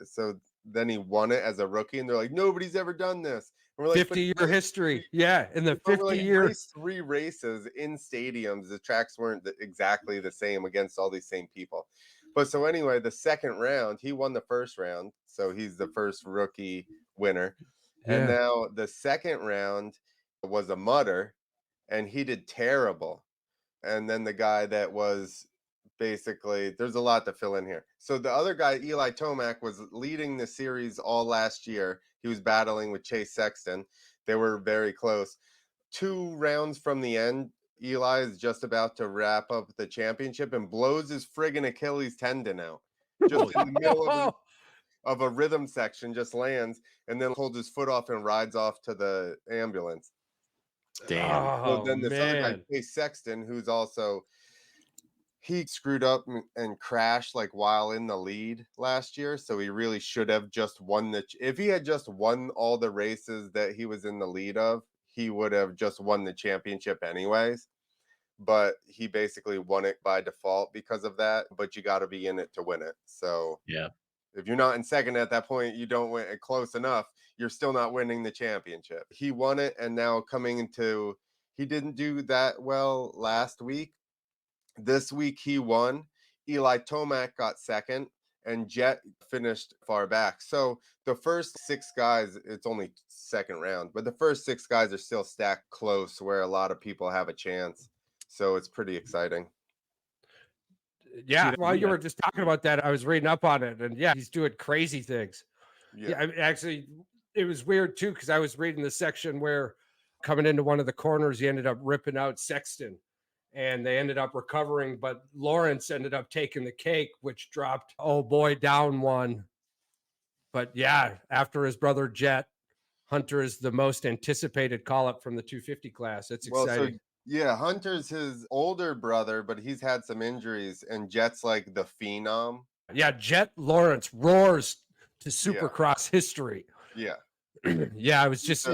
So then he won it as a rookie, and they're like, nobody's ever done this. And we're like, 50-year history. Yeah, in the but we're like, 50 years. raced 3 races in stadiums. The tracks weren't exactly the same against all these same people. But so anyway, the second round, he won the first round. So he's the first rookie winner. And Yeah. now the second round was a mutter, and he did terrible. And then the guy that was basically, there's a lot to fill in here. So the other guy, Eli Tomac, was leading the series all last year. He was battling with Chase Sexton. They were very close. 2 rounds from the end, Eli is just about to wrap up the championship and blows his friggin' Achilles tendon out. Just in the middle of a rhythm section, just lands and then holds his foot off and rides off to the ambulance. Damn. So then this other guy, man. Chase Sexton, who's also, he screwed up and crashed like while in the lead last year. So he really should have just won if he had just won all the races that he was in the lead of, he would have just won the championship anyways. But he basically won it by default because of that. But you got to be in it to win it. So Yeah. if you're not in second at that point, you don't win it close enough, you're still not winning the championship. He won it, and now he didn't do that well last week. This week he won. Eli Tomac got second, and Jet finished far back. So the first 6 guys, it's only second round, but the first 6 guys are still stacked close where a lot of people have a chance. So it's pretty exciting. Yeah. While you were just talking about that, I was reading up on it, and yeah, he's doing crazy things. Yeah. Actually, it was weird too, because I was reading the section where coming into one of the corners, he ended up ripping out Sexton, and they ended up recovering, but Lawrence ended up taking the cake, which dropped down 1. But yeah, after his brother Jet, Hunter is the most anticipated call-up from the 250 class. It's exciting. Yeah, Hunter's his older brother, but he's had some injuries, and Jet's like the phenom. Yeah, Jet Lawrence roars to Supercross history. Yeah. Yeah, I was just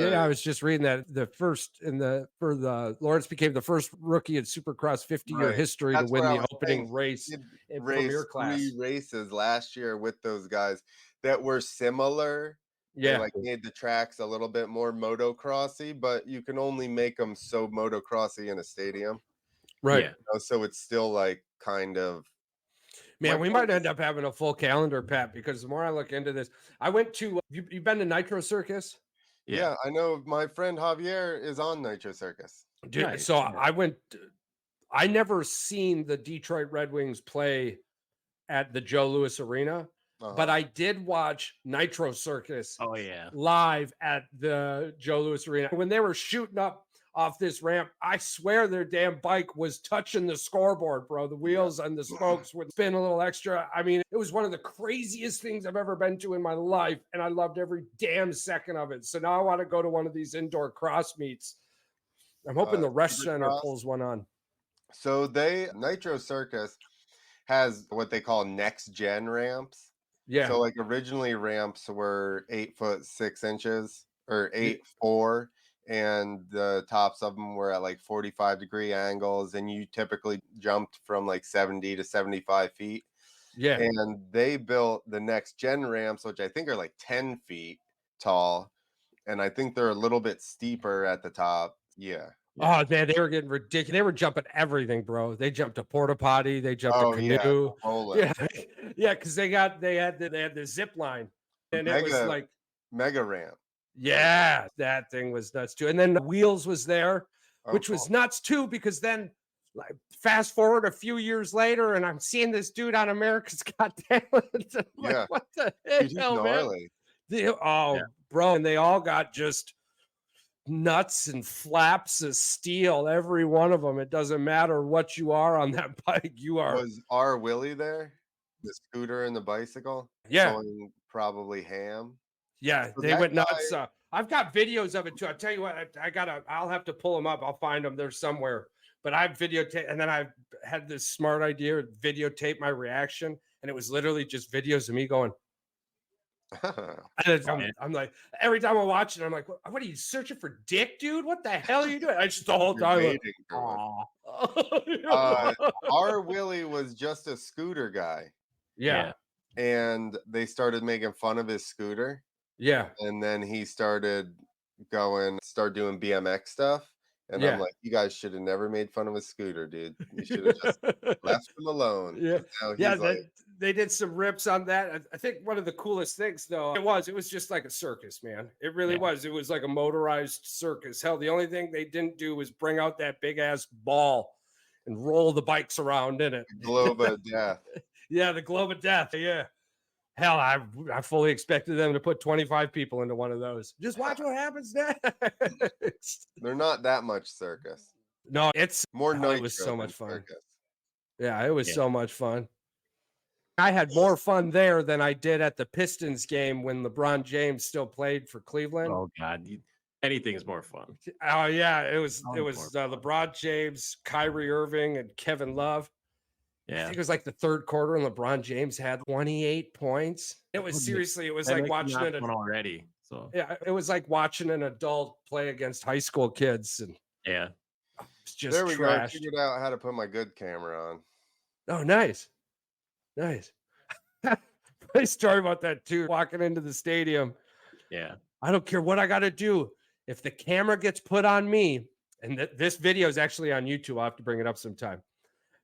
reading that Lawrence became the first rookie in Supercross 50-year history to win the opening race in Premier Class. 3 races last year with those guys that were similar They Yeah. like made the tracks a little bit more motocrossy, but you can only make them so motocrossy in a stadium. Right. Yeah. So it's still like kind of Man, my we point might end is- up having a full calendar, Pat, because the more I look into this, I went to, you've been to Nitro Circus? yeah, I know my friend Javier is on Nitro Circus. Dude, Nice, so yeah. I went, I never seen the Detroit Red Wings play at the Joe Louis Arena, but I did watch Nitro Circus Oh yeah. live at the Joe Louis Arena. When they were shooting up off this ramp, I swear their damn bike was touching the scoreboard, bro. The wheels and the spokes would spin a little extra. I mean, it was one of the craziest things I've ever been to in my life, and I loved every damn second of it. So now I want to go to one of these indoor cross meets. I'm hoping the Rush Center Supercross? pulls one on. So Nitro Circus has what they call next gen ramps. Yeah. So like originally ramps were 8'6" or 8'4", and the tops of them were at like 45-degree angles, and you typically jumped from like 70 to 75 feet. Yeah. And they built the next gen ramps, which I think are like 10 feet tall, and I think they're a little bit steeper at the top. Yeah. Oh man, they were getting ridiculous. They were jumping everything, bro. They jumped a porta potty. They jumped a canoe. Yeah. Yeah, because they had the zip line, and it was like mega ramp. yeah, that thing was nuts too. And then the Wheels was there, Oh, which was nuts too, because then like fast forward a few years later, and I'm seeing this dude on America's Got Talent. I'm Yeah. like, what the Dude, he's hell, man? gnarly. Bro, and they all got just nuts and flaps of steel, every one of them. It doesn't matter what you are on that bike, you are. Was our Willie there? The scooter and the bicycle? Yeah. Going probably ham. Yeah, So they that went nuts. guy- I've got videos of it too. I'll tell you what, I'll have to pull them up. I'll find them. They're somewhere. But I videotape, and then I had this smart idea to videotape my reaction, and it was literally just videos of me going. And I'm like, every time I watch it, I'm like, what are you searching for, dick, dude? What the hell are you doing? I just the whole You're time. waiting for one. Our Willie was just a scooter guy, yeah, and they started making fun of his scooter, yeah. and then he started doing BMX stuff. And Yeah. I'm like, you guys should have never made fun of a scooter, dude. You should have just left him alone. Yeah. Now he's Yeah, like, they did some rips on that. I think one of the coolest things, though, it was just like a circus, man. It really was. It was like a motorized circus. Hell, the only thing they didn't do was bring out that big ass ball and roll the bikes around in it. globe of death. Yeah, the globe of death. Yeah. Hell, I fully expected them to put 25 people into one of those. Just watch what happens next. They're not that much circus. No, it's More it nitro was so than much fun. circus. Yeah, it was so much fun. I had more fun there than I did at the Pistons game when LeBron James still played for Cleveland. Oh God, anything's more fun. Oh yeah, it was Oh, LeBron James, Kyrie Irving, and Kevin Love. I Yeah, think it was like the third quarter, and LeBron James had 28 points. It was seriously, it was like watching it already. So yeah, it was like watching an adult play against high school kids, and yeah, it's just There we go. I trashed. figured out how to put my good camera on. Oh, nice. Funny story about that too. Walking into the stadium, yeah. I don't care what I got to do. If the camera gets put on me, and this video is actually on YouTube, I'll have to bring it up sometime.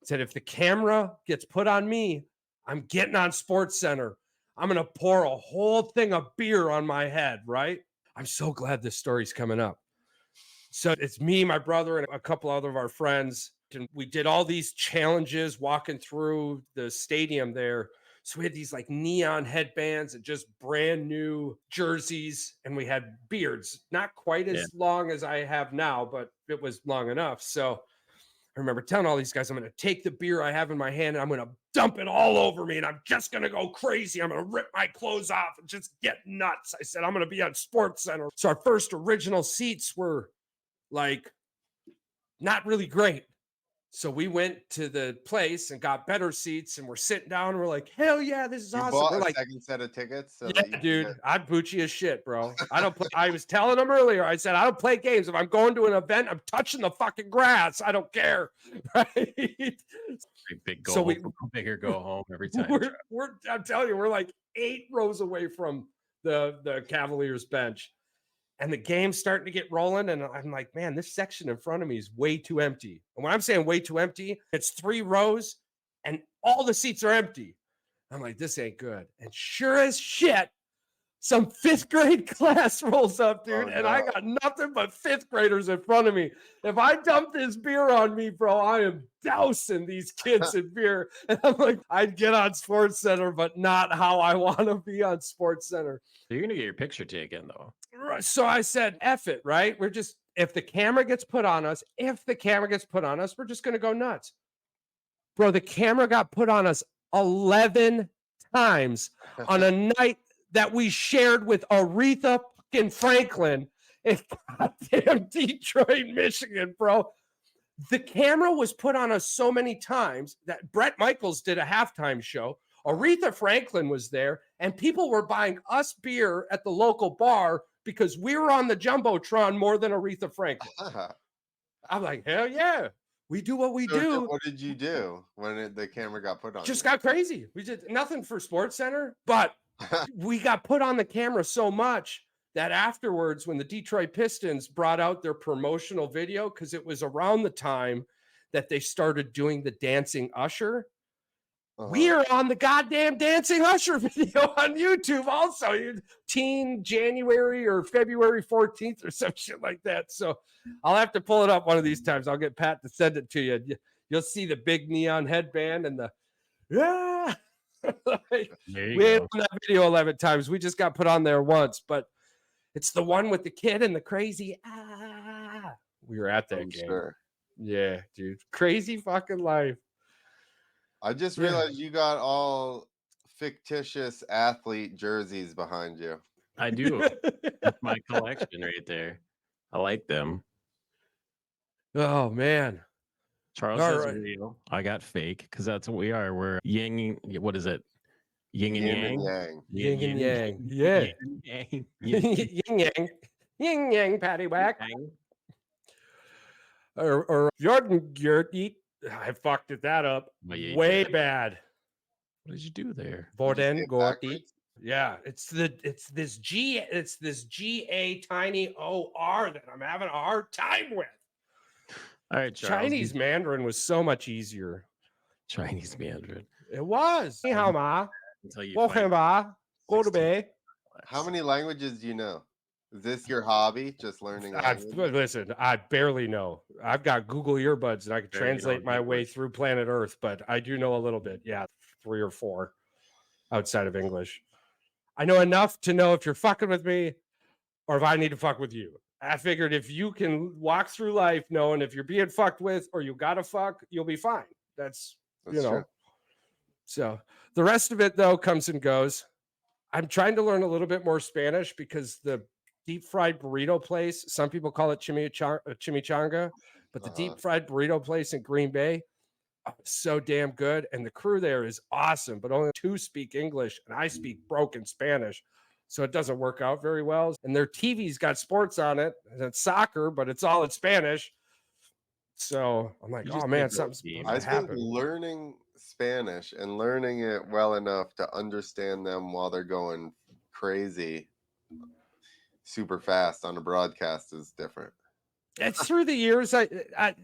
It said, if the camera gets put on me, I'm getting on Sports Center. I'm going to pour a whole thing of beer on my head, right? I'm so glad this story's coming up. So it's me, my brother, and a couple other of our friends. And we did all these challenges walking through the stadium there. So we had these like neon headbands and just brand new jerseys, and we had beards, not quite as long as I have now, but it was long enough. So I remember telling all these guys, I'm going to take the beer I have in my hand and I'm going to dump it all over me, and I'm just going to go crazy. I'm going to rip my clothes off and just get nuts. I said, I'm going to be on Sports Center. So our first original seats were like not really great. So we went to the place and got better seats, and we're sitting down. And we're like, hell yeah, this is You awesome. bought We're a like, second set of tickets. So yeah, that you dude, could I'm Bucci as shit, bro. I don't play. I was telling them earlier. I said, I don't play games. If I'm going to an event, I'm touching the fucking grass. I don't care. Right? Big go So home, bigger go home every time. I'm telling you, we're like 8 rows away from the Cavaliers bench. And the game's starting to get rolling. And I'm like, man, this section in front of me is way too empty. And when I'm saying way too empty, it's 3 rows and all the seats are empty. I'm like, this ain't good. And sure as shit, some 5th grade class rolls up, dude. And I got nothing but 5th graders in front of me. If I dump this beer on me, bro, I am dousing these kids in beer. And I'm like, I'd get on Sports Center, but not how I want to be on Sports Center. You're going to get your picture taken, though. So I said, F it, right? We're just, if the camera gets put on us, we're just going to go nuts. Bro, the camera got put on us 11 times on a night that we shared with Aretha fucking Franklin in goddamn Detroit, Michigan, bro. The camera was put on us so many times that Bret Michaels did a halftime show. Aretha Franklin was there, and people were buying us beer at the local bar because we were on the Jumbotron more than Aretha Franklin. I'm like, hell yeah. We do what we do. What did you do when the camera got put on? Just got crazy. We did nothing for Sports Center, but we got put on the camera so much that afterwards, when the Detroit Pistons brought out their promotional video, because it was around the time that they started doing the Dancing Usher, we are on the goddamn Dancing Usher video on YouTube also. Teen January or February 14th or some shit like that. So I'll have to pull it up one of these times. I'll get Pat to send it to you. You'll see the big neon headband and the we had that video 11 times. We just got put on there once, but it's the one with the kid and the crazy we were at that game. Sure. Yeah, dude. Crazy fucking life. I just realized you got all fictitious athlete jerseys behind you. I do. That's my collection right there. I like them. Oh, man. Charles says real. I got fake because that's what we are. We're yin. What is it? Yin and yang. Yin and yang. Yeah. Yin yang. Yin yang. Patty whack. Or Jordan Gertie. I fucked that up way bad. What did you do there? Vorden Gorty. Yeah, it's this GA tiny OR that I'm having a hard time with. All right, Charles. Chinese Mandarin was so much easier. Chinese Mandarin. It was. Ni hao ma. Until you go to bed. How many languages do you know? Is this your hobby? Just learning? Listen, I barely know. I've got Google earbuds and I can translate my way through planet Earth, but I do know a little bit. Yeah, 3 or 4 outside of English. I know enough to know if you're fucking with me or if I need to fuck with you. I figured if you can walk through life knowing if you're being fucked with or you gotta fuck, you'll be fine. That's you know. True. So the rest of it though comes and goes. I'm trying to learn a little bit more Spanish because the deep fried burrito place, some people call it chimichanga, but the deep fried burrito place in Green Bay, so damn good. And the crew there is awesome, but only 2 speak English and I speak broken Spanish. So it doesn't work out very well. And their TV's got sports on it and it's soccer, but it's all in Spanish. So I'm like, oh man, something's I think learning Spanish and learning it well enough to understand them while they're going crazy super fast on a broadcast is different. It's through the years.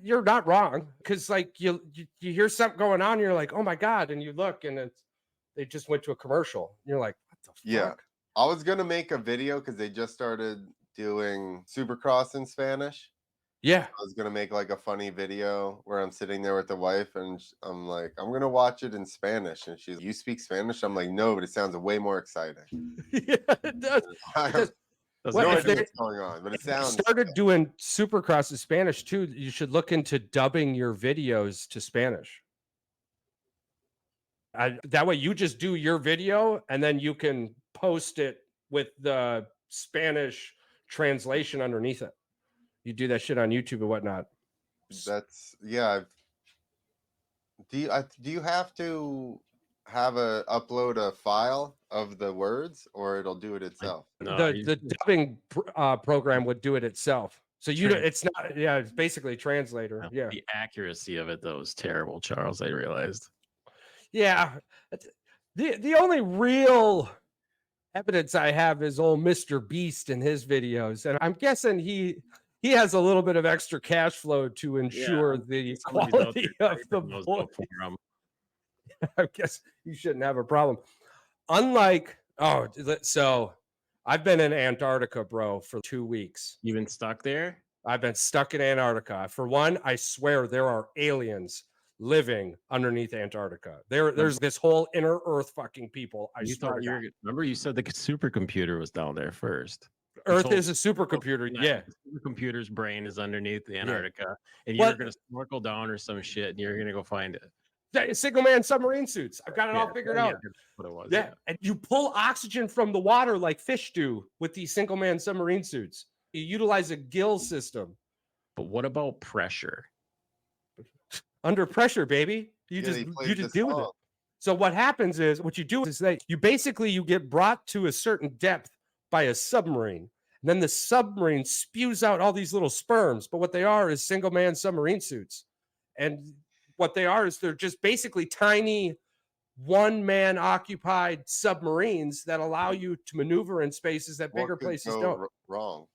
You're not wrong because like you hear something going on, you're like, oh my god, and you look and they just went to a commercial. You're like, what the fuck? Yeah, I was gonna make a video because they just started doing Supercross in Spanish. Yeah, I was gonna make like a funny video where I'm sitting there with the wife and I'm like, I'm gonna watch it in Spanish, and she's, you speak Spanish? I'm like, no, but it sounds way more exciting. Yeah, it does. No idea what's going on, but it sounds. Started doing Supercross in Spanish too. You should look into dubbing your videos to Spanish. That way, you just do your video and then you can post it with the Spanish translation underneath it. You do that shit on YouTube and whatnot. That's yeah. Do you have to upload a file of the words, or it'll do it itself? No, the dubbing program would do it itself. So it's not. Yeah, it's basically a translator. No, yeah, the accuracy of it though is terrible, Charles. I realized. Yeah, the only real evidence I have is old Mr. Beast in his videos, and I'm guessing he has a little bit of extra cash flow to ensure the Somebody's out quality there of the typing those boy. up for 'em. I guess you shouldn't have a problem. Unlike, so I've been in Antarctica, bro, for 2 weeks. You been stuck there? I've been stuck in Antarctica. For one, I swear there are aliens living underneath Antarctica. There's this whole inner Earth fucking people. I You swear thought to you were, God. remember you said the supercomputer was down there first. Earth is a supercomputer. Yeah. The supercomputer's brain is underneath the Antarctica, and Well- you're gonna snorkel down or some shit, and you're gonna go find it. Single man submarine suits. I've got it all figured out. That's what it was. Yeah. And you pull oxygen from the water like fish do with these single man submarine suits. You utilize a gill system. But what about pressure? Under pressure, baby. You Yeah, he just played the deal with it. song. So what happens is what you do is that you get brought to a certain depth by a submarine. And then the submarine spews out all these little sperms, but what they are is single man submarine suits. And what they are is they're just basically tiny one man occupied submarines that allow you to maneuver in spaces that What bigger could places go don't. wrong?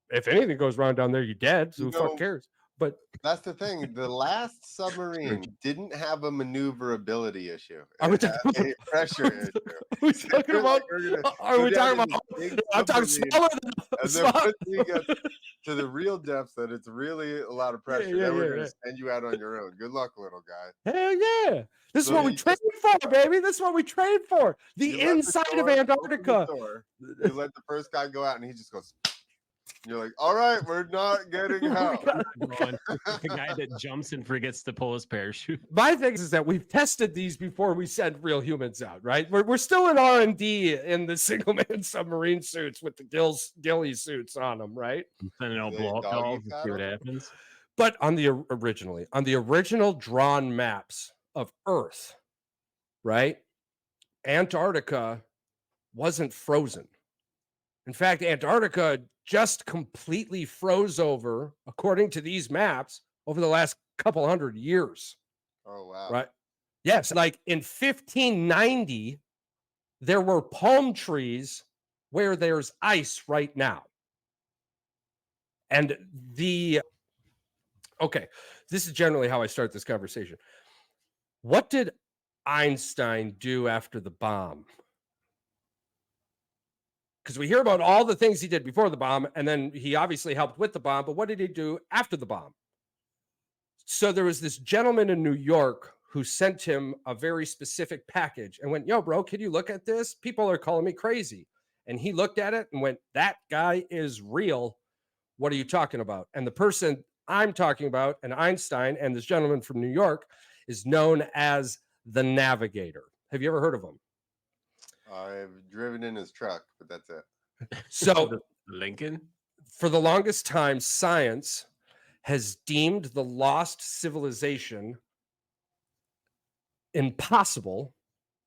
If anything goes wrong down there, you're dead. So You who fuck know- cares? But That's the thing. The last submarine didn't have a maneuverability issue. Are we It had talking a pressure issue. are we talking They're about? like, we're gonna Are go we down talking in about? this big I'm talking submarine, smaller than and then smaller. once we get to the real depths that it's really a lot of pressure, then we're gonna send you out on your own. Good luck, little guy. Hell yeah. This is So what we you trained for, baby. This is what we trained for. The You let the inside of door, open the Antarctica. door, you let the first guy go out, and he just goes. You're like, all right, we're not getting out. The guy that jumps and forgets to pull his parachute. My thing is that we've tested these before we send real humans out, right? We're still in R&D in the single man submarine suits with the ghillie suits on them, right? Sending out They blow up doggy dolls and see paddle? what happens. But on the original drawn maps of Earth, right? Antarctica wasn't frozen. In fact, Antarctica just completely froze over, according to these maps, over the last couple hundred years. Oh wow! Right? Yes, like in 1590, there were palm trees where there's ice right now. And okay, this is generally how I start this conversation. What did Einstein do after the bomb? Because we hear about all the things he did before the bomb, and then he obviously helped with the bomb, but what did he do after the bomb? So there was this gentleman in New York who sent him a very specific package and went, yo, bro, can you look at this? People are calling me crazy. And he looked at it and went, that guy is real. What are you talking about? And the person I'm talking about, and Einstein and this gentleman from New York, is known as the Navigator. Have you ever heard of him? I've driven in his truck, but that's it. So Lincoln? for the longest time, science has deemed the lost civilization impossible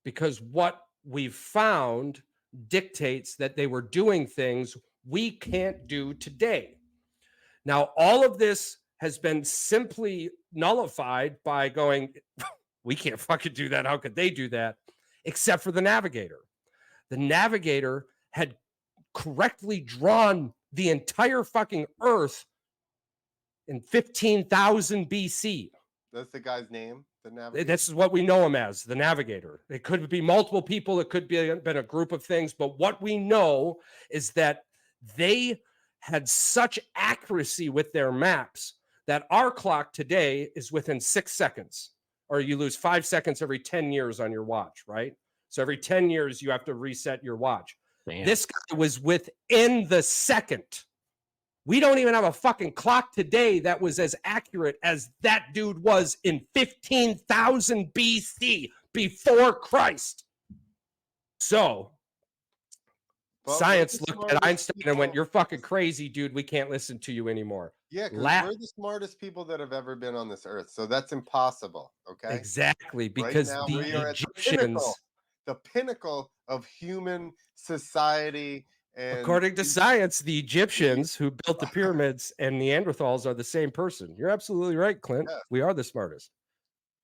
because what we've found dictates that they were doing things we can't do today. Now, all of this has been simply nullified by going, we can't fucking do that. How could they do that? Except for the Navigator. The Navigator had correctly drawn the entire fucking Earth in 15,000 BC. That's the guy's name. The Navigator. This is what we know him as, the Navigator. It could be multiple people. It could be been a group of things. But what we know is that they had such accuracy with their maps that our clock today is within 6 seconds, or you lose 5 seconds every 10 years on your watch, right? So every 10 years, you have to reset your watch. Damn. This guy was within the second. We don't even have a fucking clock today that was as accurate as that dude was in 15,000 BC, before Christ. So But we're science the looked at smartest Einstein and went, people- you're fucking crazy, dude. We can't listen to you anymore. Yeah, because La- we're the smartest people that have ever been on this earth. So that's impossible. Okay. Exactly, because now we the are at the Egyptians, The pinnacle of human society. And according to science, the Egyptians who built the pyramids and Neanderthals are the same person. You're absolutely right, Clint. Yes. We are the smartest.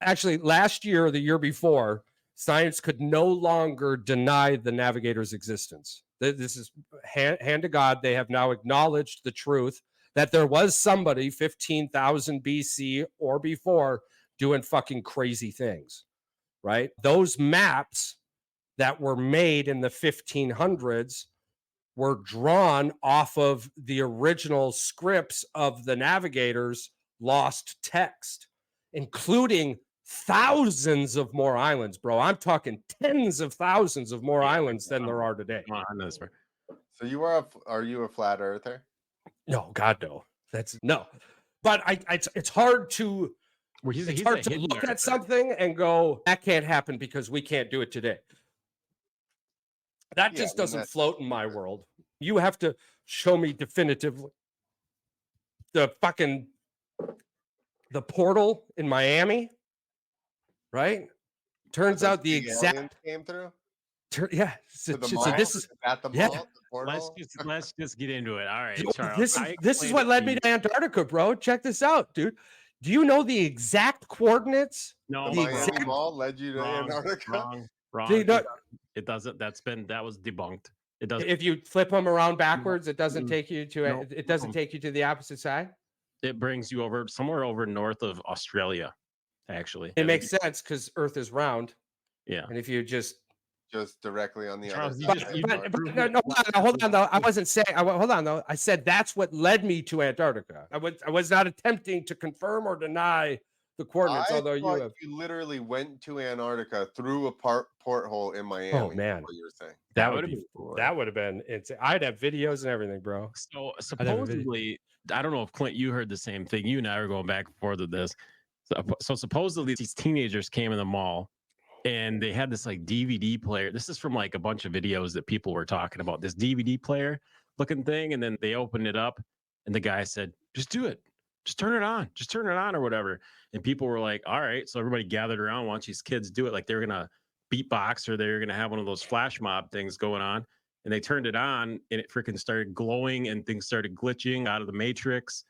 Actually, last year or the year before, Science could no longer deny the navigator's existence. This is hand to God. They have now acknowledged the truth that there was somebody 15,000 BC or before doing fucking crazy things, right? Those maps that were made in the 1500s were drawn off of the original scripts of the navigators' lost text, including thousands of more islands, bro. I'm talking tens of thousands of more islands than there are today. So are you a flat earther? No, God, no. That's no. But it's hard to it's hard to look at something and go, that can't happen because we can't do it today. That just doesn't float in my world. You have to show me definitively the portal in Miami, right? Turns out the exact came through. Yeah. So this is at the mall. The let's just get into it. All right, Charles. This is what led me to Antarctica, bro. Check this out, dude. Do you know the exact coordinates? No, the Miami Mall led you to Antarctica. Wrong. It doesn't. That was debunked. It doesn't. If you flip them around backwards, it doesn't take you to it doesn't take you to the opposite side. It brings you over somewhere over north of Australia. Actually, it makes sense because Earth is round. Yeah, and if you just directly on the Charles, other side. No, hold on though. I wasn't saying. Hold on though. I said that's what led me to Antarctica. I was not attempting to confirm or deny the coordinates. Although you literally went to Antarctica through a porthole in Miami. Oh man, what you were saying that would have been insane. I'd have videos and everything, bro. So supposedly, I don't know if Clint, you heard the same thing. You and I were going back and forth with this. So supposedly these teenagers came in the mall and they had this like DVD player. This is from like a bunch of videos that people were talking about, this DVD player looking thing. And then they opened it up and the guy said, just do it. Just turn it on or whatever. And people were like, all right. So everybody gathered around, watch these kids do it. Like they were going to beatbox or they were going to have one of those flash mob things going on. And they turned it on and it freaking started glowing and things started glitching out of the matrix.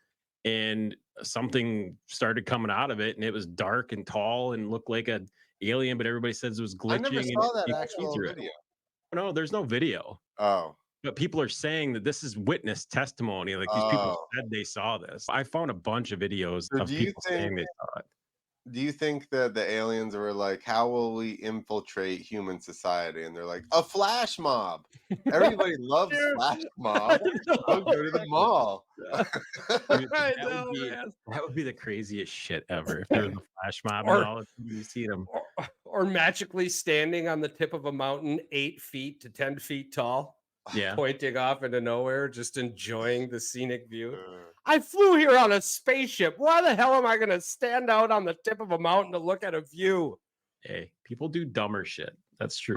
And something started coming out of it and it was dark and tall and looked like an alien, but everybody says it was glitching. I never saw that actual video. No, there's no video. Oh. But people are saying that this is witness testimony. Like these people said they saw this. I found a bunch of videos of people saying they saw it. Do you think that the aliens were like, how will we infiltrate human society? And they're like, a flash mob. Everybody loves flash mob. Go to the mall. Dude, that would be the craziest shit ever. If there was a flash mob and all you see them. Or magically standing on the tip of a mountain 8 feet to 10 feet tall. Yeah, pointing off into nowhere, just enjoying the scenic view. I flew here on a spaceship. Why the hell am I going to stand out on the tip of a mountain to look at a view? Hey, people do dumber shit. That's true.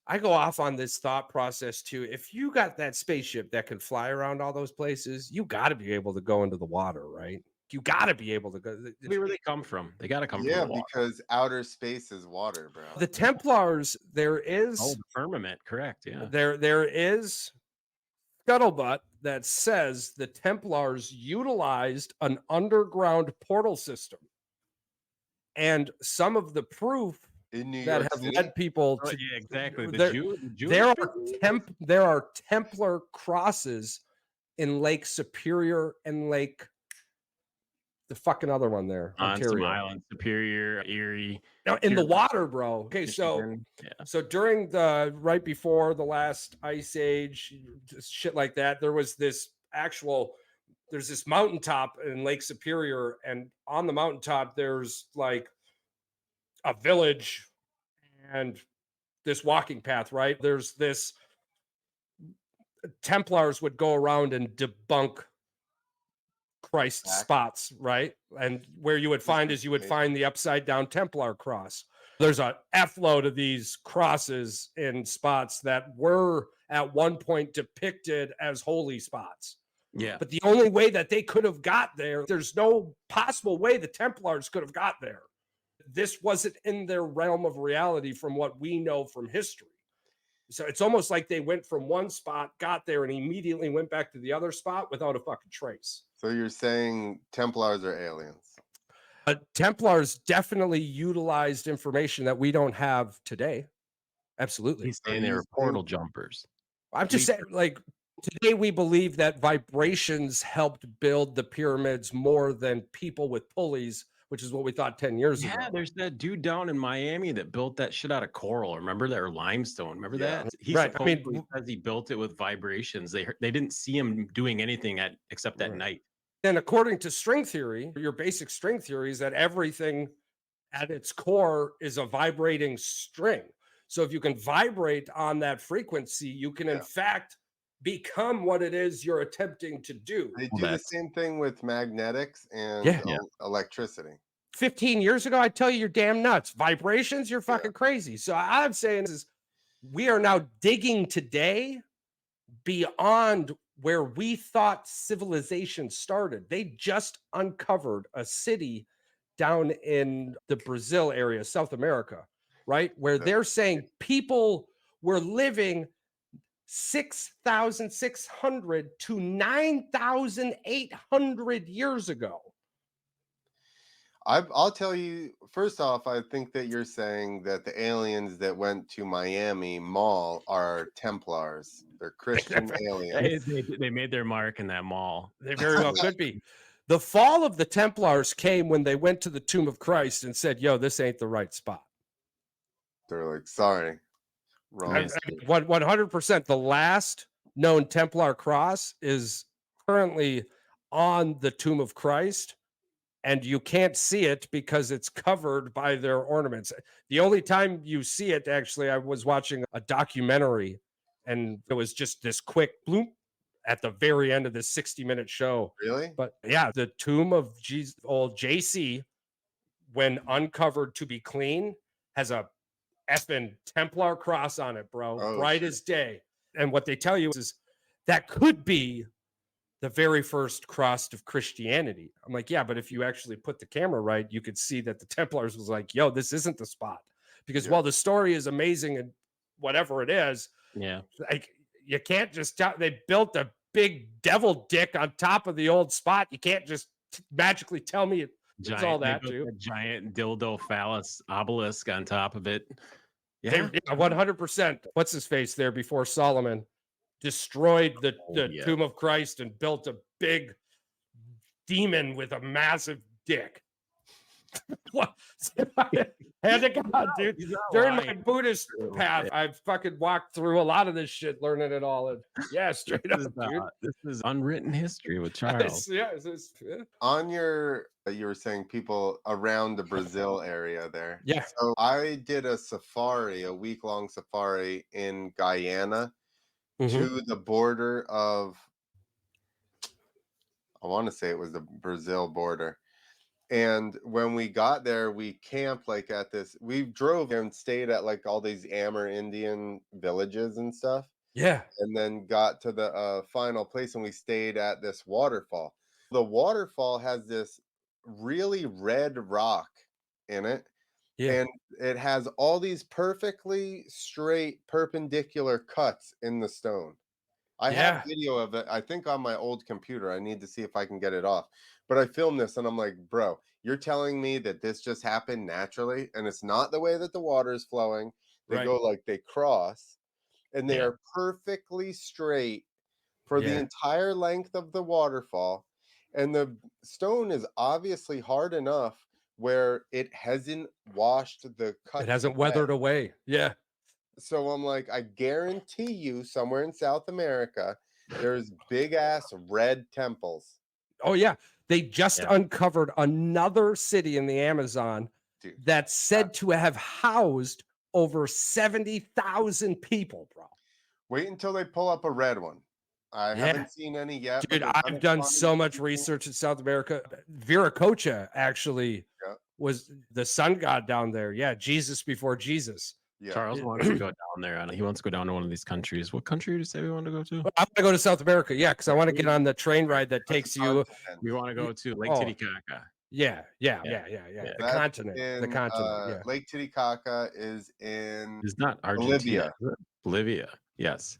I go off on this thought process too. If you got that spaceship that can fly around all those places, you got to be able to go into the water, right? You got to be able to go. Where they come from? They got to come from the water. Because outer space is water, bro. The Templars, there is the firmament, correct? Yeah, there is scuttlebutt that says the Templars utilized an underground portal system, and some of the proof in New that York have City? led people to exactly. There are Templar crosses in Lake Superior and Lake. The fucking other one there, Ontario Island, Superior, Erie. No, in the water, bro. Okay, so during the right before the last ice age, shit like that, there's this mountaintop in Lake Superior, and on the mountaintop there's like a village and this walking path, right? There's this Templars would go around and debunk Christ spots, right? And where you would find is you would find the upside down Templar cross. There's a F load of these crosses in spots that were at one point depicted as holy spots. Yeah. But the only way that they could have got there, there's no possible way the Templars could have got there. This wasn't in their realm of reality from what we know from history. So it's almost like they went from one spot, got there, and immediately went back to the other spot without a fucking trace. So you're saying Templars are aliens? Templars definitely utilized information that we don't have today. Absolutely. He's saying they were portal jumpers. I'm just saying, like, today we believe that vibrations helped build the pyramids more than people with pulleys, which is what we thought 10 years ago. Yeah, there's that dude down in Miami that built that shit out of coral. Remember that, or limestone? Remember that? He Right. supposedly says he built it with vibrations. They didn't see him doing anything except at night. And according to string theory, your basic string theory is that everything at its core is a vibrating string. So if you can vibrate on that frequency, you can in fact become what it is you're attempting to do. They do the same thing with magnetics and electricity. 15 years ago, I'd tell you you're damn nuts. Vibrations, you're fucking crazy. So I'm saying is we are now digging today beyond where we thought civilization started. They just uncovered a city down in the Brazil area, South America, right? Where they're saying people were living 6,600 to 9,800 years ago. I'll tell you, first off, I think that you're saying that the aliens that went to Miami Mall are Templars. They're Christian aliens. They made their mark in that mall. They very well could be. The fall of the Templars came when they went to the tomb of Christ and said, yo, this ain't the right spot. They're like, sorry, wrong. 100%. The last known Templar cross is currently on the tomb of Christ, and you can't see it because it's covered by their ornaments. The only time you see it, actually, I was watching a documentary, and it was just this quick bloop at the very end of this 60-minute show. Really? But yeah, the tomb of old JC, when uncovered to be clean, has a effing Templar cross on it, bro. Bright as day. And what they tell you is that could be the very first cross of Christianity. I'm like, yeah, but if you actually put the camera right, you could see that the Templars was like, yo, this isn't the spot. Because while the story is amazing and whatever it is, like, you can't just tell. They built a big devil dick on top of the old spot. You can't just magically tell me it's all that, too. A giant dildo phallus obelisk on top of it. Yeah, 100%. What's his face there before Solomon destroyed the tomb of Christ and built a big demon with a massive dick? What? Hand to God, dude. During my Buddhist path, I've fucking walked through a lot of this shit, learning it all. And straight up, dude. This is unwritten history with Charles. On you were saying people around the Brazil area there. Yeah. So I did a week-long safari in Guyana to the border of, I want to say it was the Brazil border. And when we got there, we camped we drove and stayed at like all these Amerindian villages and stuff. Yeah. And then got to the final place and we stayed at this waterfall. The waterfall has this really red rock in it. Yeah. And it has all these perfectly straight perpendicular cuts in the stone. I have video of it, I think, on my old computer. I need to see if I can get it off. But I filmed this and I'm like, bro, you're telling me that this just happened naturally and it's not the way that the water is flowing. They go like they cross and they are perfectly straight for the entire length of the waterfall. And the stone is obviously hard enough where it hasn't washed the cut. It hasn't weathered away. Yeah. So I'm like, I guarantee you somewhere in South America, there's big ass red temples. Oh, yeah. They just uncovered another city in the Amazon that's said to have housed over 70,000 people, bro. Wait until they pull up a red one. I haven't seen any yet. Dude, I've done so much research in South America. Viracocha actually was the sun god down there. Yeah, Jesus before Jesus. Yeah. Charles wants to go down there. He wants to go down to one of these countries. What country did you say we want to go to? I want to go to South America. Yeah, because I want to get on the train ride that takes you. We want to go to Lake Titicaca. Yeah. The continent. The continent. Lake Titicaca is in. It's not Argentina. Bolivia. Yes.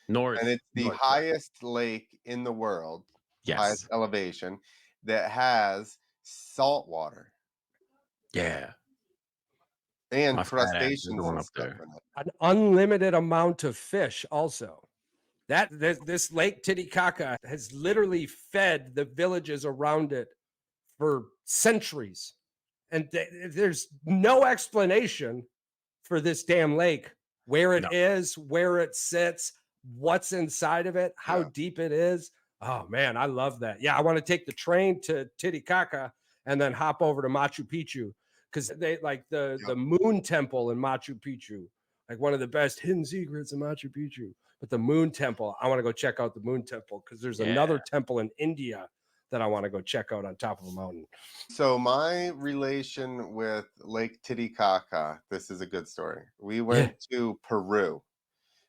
North. And it's the highest lake in the world. Yes. Highest elevation that has salt water Yeah. and My fat ass is crustaceans going and up stuff there. in it. An unlimited amount of fish also. This Lake Titicaca has literally fed the villages around it for centuries. And there's no explanation for this damn lake, where it No. is, where it sits, what's inside of it, how Yeah. deep it is. Oh man, I love that. Yeah, I want to take the train to Titicaca and then hop over to Machu Picchu, because they like the moon temple in Machu Picchu, like one of the best hidden secrets in Machu Picchu. But the moon temple, I want to go check out the moon temple, because there's another temple in India that I want to go check out on top of a mountain. So my relation with Lake Titicaca, this is a good story. We went to Peru,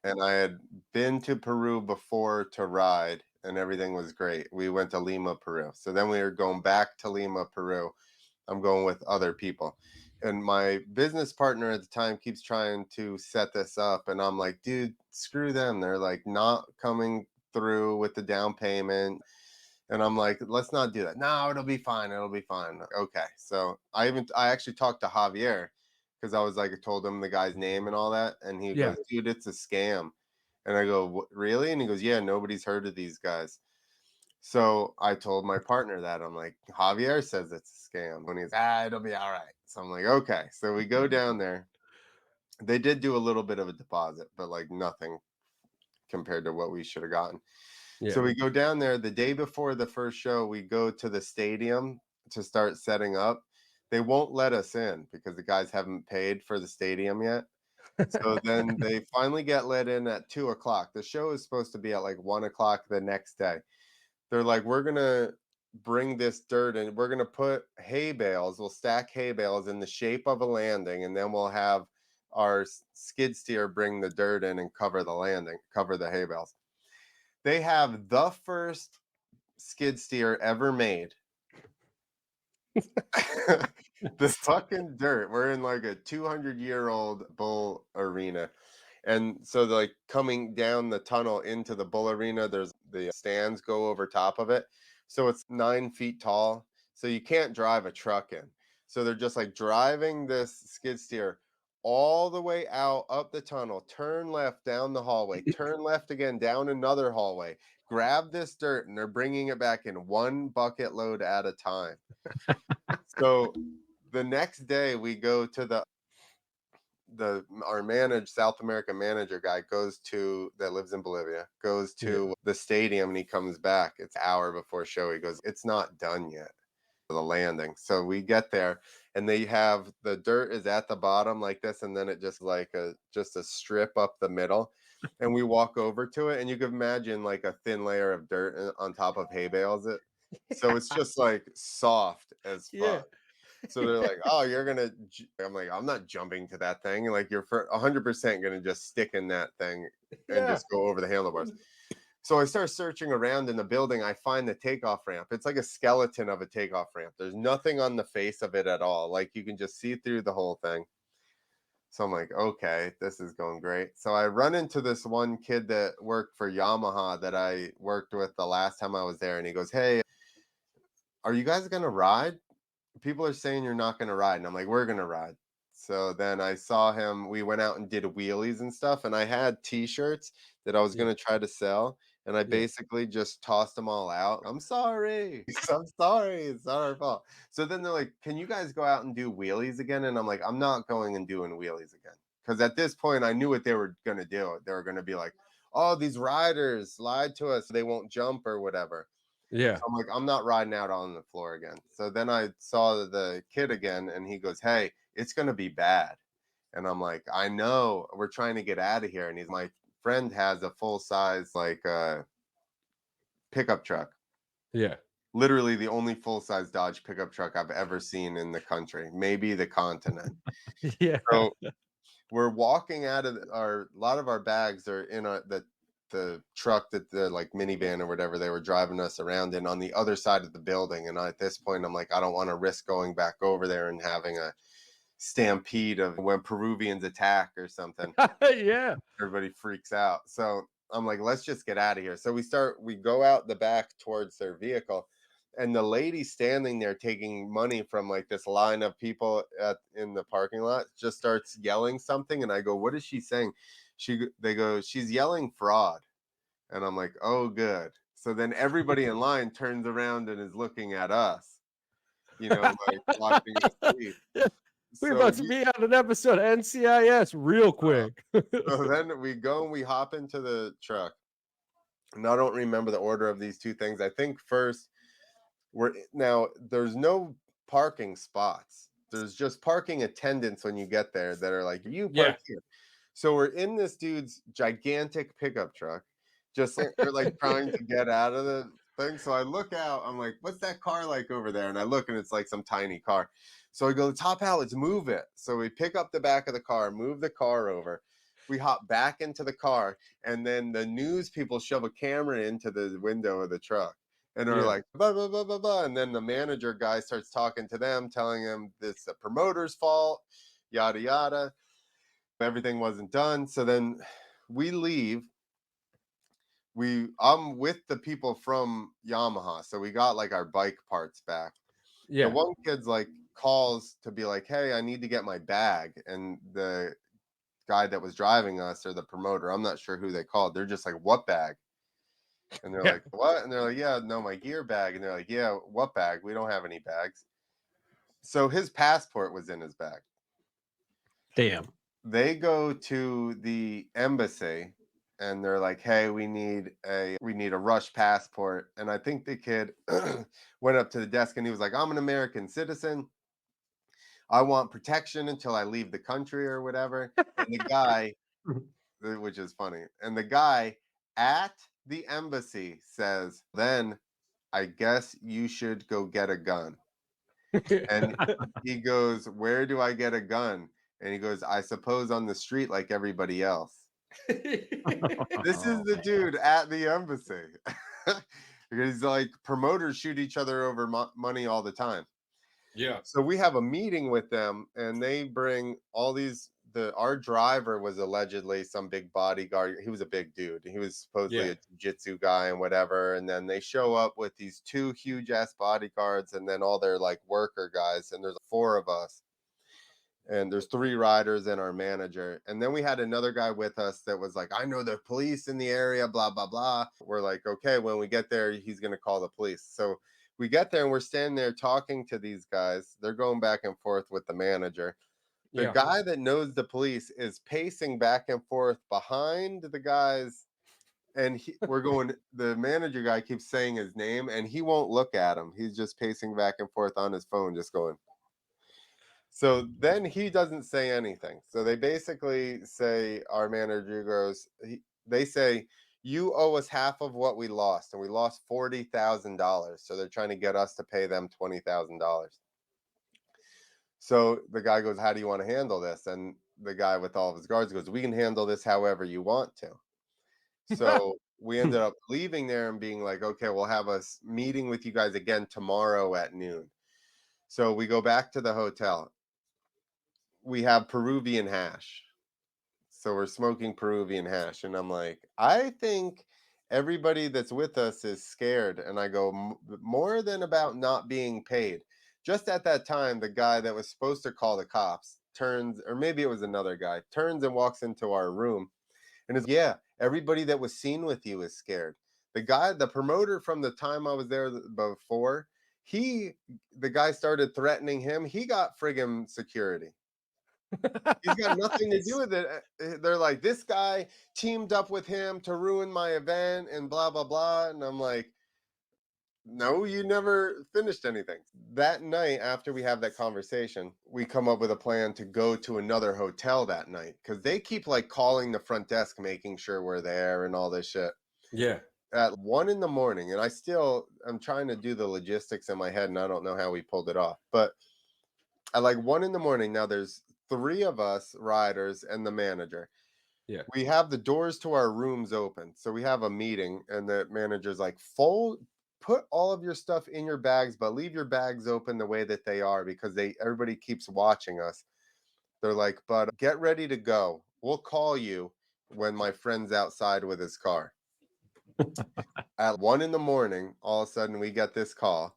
and I had been to Peru before to ride, and everything was great. We went to Lima, Peru. So then we were going back to Lima, Peru. I'm going with other people. And my business partner at the time keeps trying to set this up. And I'm like, dude, screw them. They're like not coming through with the down payment. And I'm like, let's not do that. No, it'll be fine. It'll be fine. Okay. So I actually talked to Javier, because I was like, I told him the guy's name and all that. And he goes, dude, it's a scam. And I go, really? And he goes, yeah, nobody's heard of these guys. So I told my partner that. I'm like, Javier says it's a scam. When he's, it'll be all right. So I'm like, okay. So we go down there. They did do a little bit of a deposit, but like nothing compared to what we should have gotten. Yeah. So we go down there the day before the first show. We go to the stadium to start setting up. They won't let us in because the guys haven't paid for the stadium yet. So then they finally get let in at 2:00. The show is supposed to be at like 1:00 the next day. They're like, we're going to bring this dirt and we're going to put hay bales. We'll stack hay bales in the shape of a landing, and then we'll have our skid steer bring the dirt in and cover the landing, cover the hay bales. They have the first skid steer ever made. The fucking dirt. We're in like a 200-year-old bull arena. And so they're like coming down the tunnel into the bull arena. There's the stands go over top of it. So it's 9 feet tall. So you can't drive a truck in. So they're just like driving this skid steer all the way out up the tunnel, turn left down the hallway, turn left again down another hallway, grab this dirt, and they're bringing it back in one bucket load at a time. So the next day we go to our South American manager guy that lives in Bolivia, goes to the stadium, and he comes back. It's an hour before show. He goes, it's not done yet, the landing. So we get there, and they have the dirt is at the bottom like this, and then it just like a strip up the middle. And we walk over to it, and you can imagine like a thin layer of dirt on top of hay bales. So it's just like soft as fuck. So they're like, oh, you're gonna. I'm like, I'm not jumping to that thing. Like, you're 100% gonna just stick in that thing and just go over the handlebars. So I start searching around in the building. I find the takeoff ramp. It's like a skeleton of a takeoff ramp. There's nothing on the face of it at all. Like, you can just see through the whole thing. So I'm like, okay, this is going great. So I run into this one kid that worked for Yamaha that I worked with the last time I was there, and he goes, hey, are you guys gonna ride? People are saying you're not going to ride. And I'm like, we're going to ride. So then I saw him. We went out and did wheelies and stuff. And I had t-shirts that I was going to try to sell. And I basically just tossed them all out. I'm sorry. I'm sorry. It's not our fault. So then they're like, can you guys go out and do wheelies again? And I'm like, I'm not going and doing wheelies again. Because at this point, I knew what they were going to do. They were going to be like, oh, these riders lied to us. They won't jump or whatever. Yeah. So I'm like, I'm not riding out on the floor again. So then I saw the kid again, and he goes, hey, it's going to be bad. And I'm like, I know, we're trying to get out of here. And my friend has a full size, like, pickup truck. Yeah. Literally the only full size Dodge pickup truck I've ever seen in the country, maybe the continent. Yeah. So we're walking out of a lot of our bags are in the truck that the like minivan or whatever they were driving us around in on the other side of the building. And at this point, I'm like, I don't want to risk going back over there and having a stampede of when Peruvians attack or something. Yeah. Everybody freaks out. So I'm like, let's just get out of here. So we go out the back towards their vehicle, And the lady standing there taking money from like this line of people in the parking lot just starts yelling something. And I go, what is she saying? They go, she's yelling fraud. And I'm like, oh, good. So then everybody in line turns around and is looking at us, like watching us leave. We're about to be on an episode of NCIS real quick. So then we go and we hop into the truck. And I don't remember the order of these two things. I think first there's no parking spots. There's just parking attendants when you get there that are like, you park here. So we're in this dude's gigantic pickup truck, just like we're like trying to get out of the thing. So I look out, I'm like, what's that car like over there? And I look and it's like some tiny car. So I go, top out, let's move it. So we pick up the back of the car, move the car over. We hop back into the car, and then the news people shove a camera into the window of the truck. And they're like, blah, blah, blah, blah, blah. And then the manager guy starts talking to them, telling them this the promoter's fault, yada, yada. Everything wasn't done. So then we leave. I'm with the people from Yamaha. So we got like our bike parts back. The one kid's like calls to be like, hey, I need to get my bag. And the guy that was driving us, or the promoter, I'm not sure who they called. They're just like, what bag? And they're like, what? And they're like, yeah, no, my gear bag. And they're like, yeah, what bag? We don't have any bags. So his passport was in his bag. Damn. They go to the embassy and they're like, hey, we need a rush passport. And I think the kid went up to the desk and he was like, I'm an American citizen. I want protection until I leave the country or whatever. And the guy, which is funny, and the guy at the embassy says, then I guess you should go get a gun. And he goes, where do I get a gun? And he goes, I suppose on the street like everybody else. This is the dude at the embassy. Because like promoters shoot each other over money all the time. Yeah. So we have a meeting with them, and they bring all these. Our driver was allegedly some big bodyguard. He was a big dude. He was supposedly a jiu-jitsu guy and whatever. And then they show up with these two huge ass bodyguards, and then all their like worker guys. And there's 4 of us, and there's 3 riders and our manager. And then we had another guy with us that was like, I know the police in the area, blah blah blah. We're like, okay, when we get there, he's gonna call the police. So we get there and we're standing there talking to these guys. They're going back and forth with the manager. The guy that knows the police is pacing back and forth behind the guys. And we're going, the manager guy keeps saying his name and he won't look at him. He's just pacing back and forth on his phone, just going. So then he doesn't say anything. So they basically say, our manager goes, they say, you owe us half of what we lost, and we lost $40,000. So they're trying to get us to pay them $20,000. So the guy goes, how do you want to handle this? And the guy with all of his guards goes, we can handle this however you want to. So we ended up leaving there and being like, okay, we'll have a meeting with you guys again tomorrow at noon. So we go back to the hotel. We have Peruvian hash. So we're smoking Peruvian hash. And I'm like, I think everybody that's with us is scared. And I go, more than about not being paid. Just at that time, the guy that was supposed to call the cops turns, or maybe it was another guy, turns and walks into our room and is, yeah, everybody that was seen with you is scared. The promoter from the time I was there before, the guy started threatening him. He got friggin' security. He's got nothing to do with it. They're like, this guy teamed up with him to ruin my event and blah, blah, blah. And I'm like, no, you never finished anything. That night, after we have that conversation, we come up with a plan to go to another hotel that night because they keep like calling the front desk, making sure we're there and all this shit. Yeah. At 1 a.m, and I'm trying to do the logistics in my head, and I don't know how we pulled it off. But at like 1 a.m, now there's 3 of us riders and the manager. Yeah. We have the doors to our rooms open. So we have a meeting, and the manager's like, put all of your stuff in your bags, but leave your bags open the way that they are because everybody keeps watching us. They're like, but get ready to go. We'll call you when my friend's outside with his car. At 1 a.m, all of a sudden we get this call.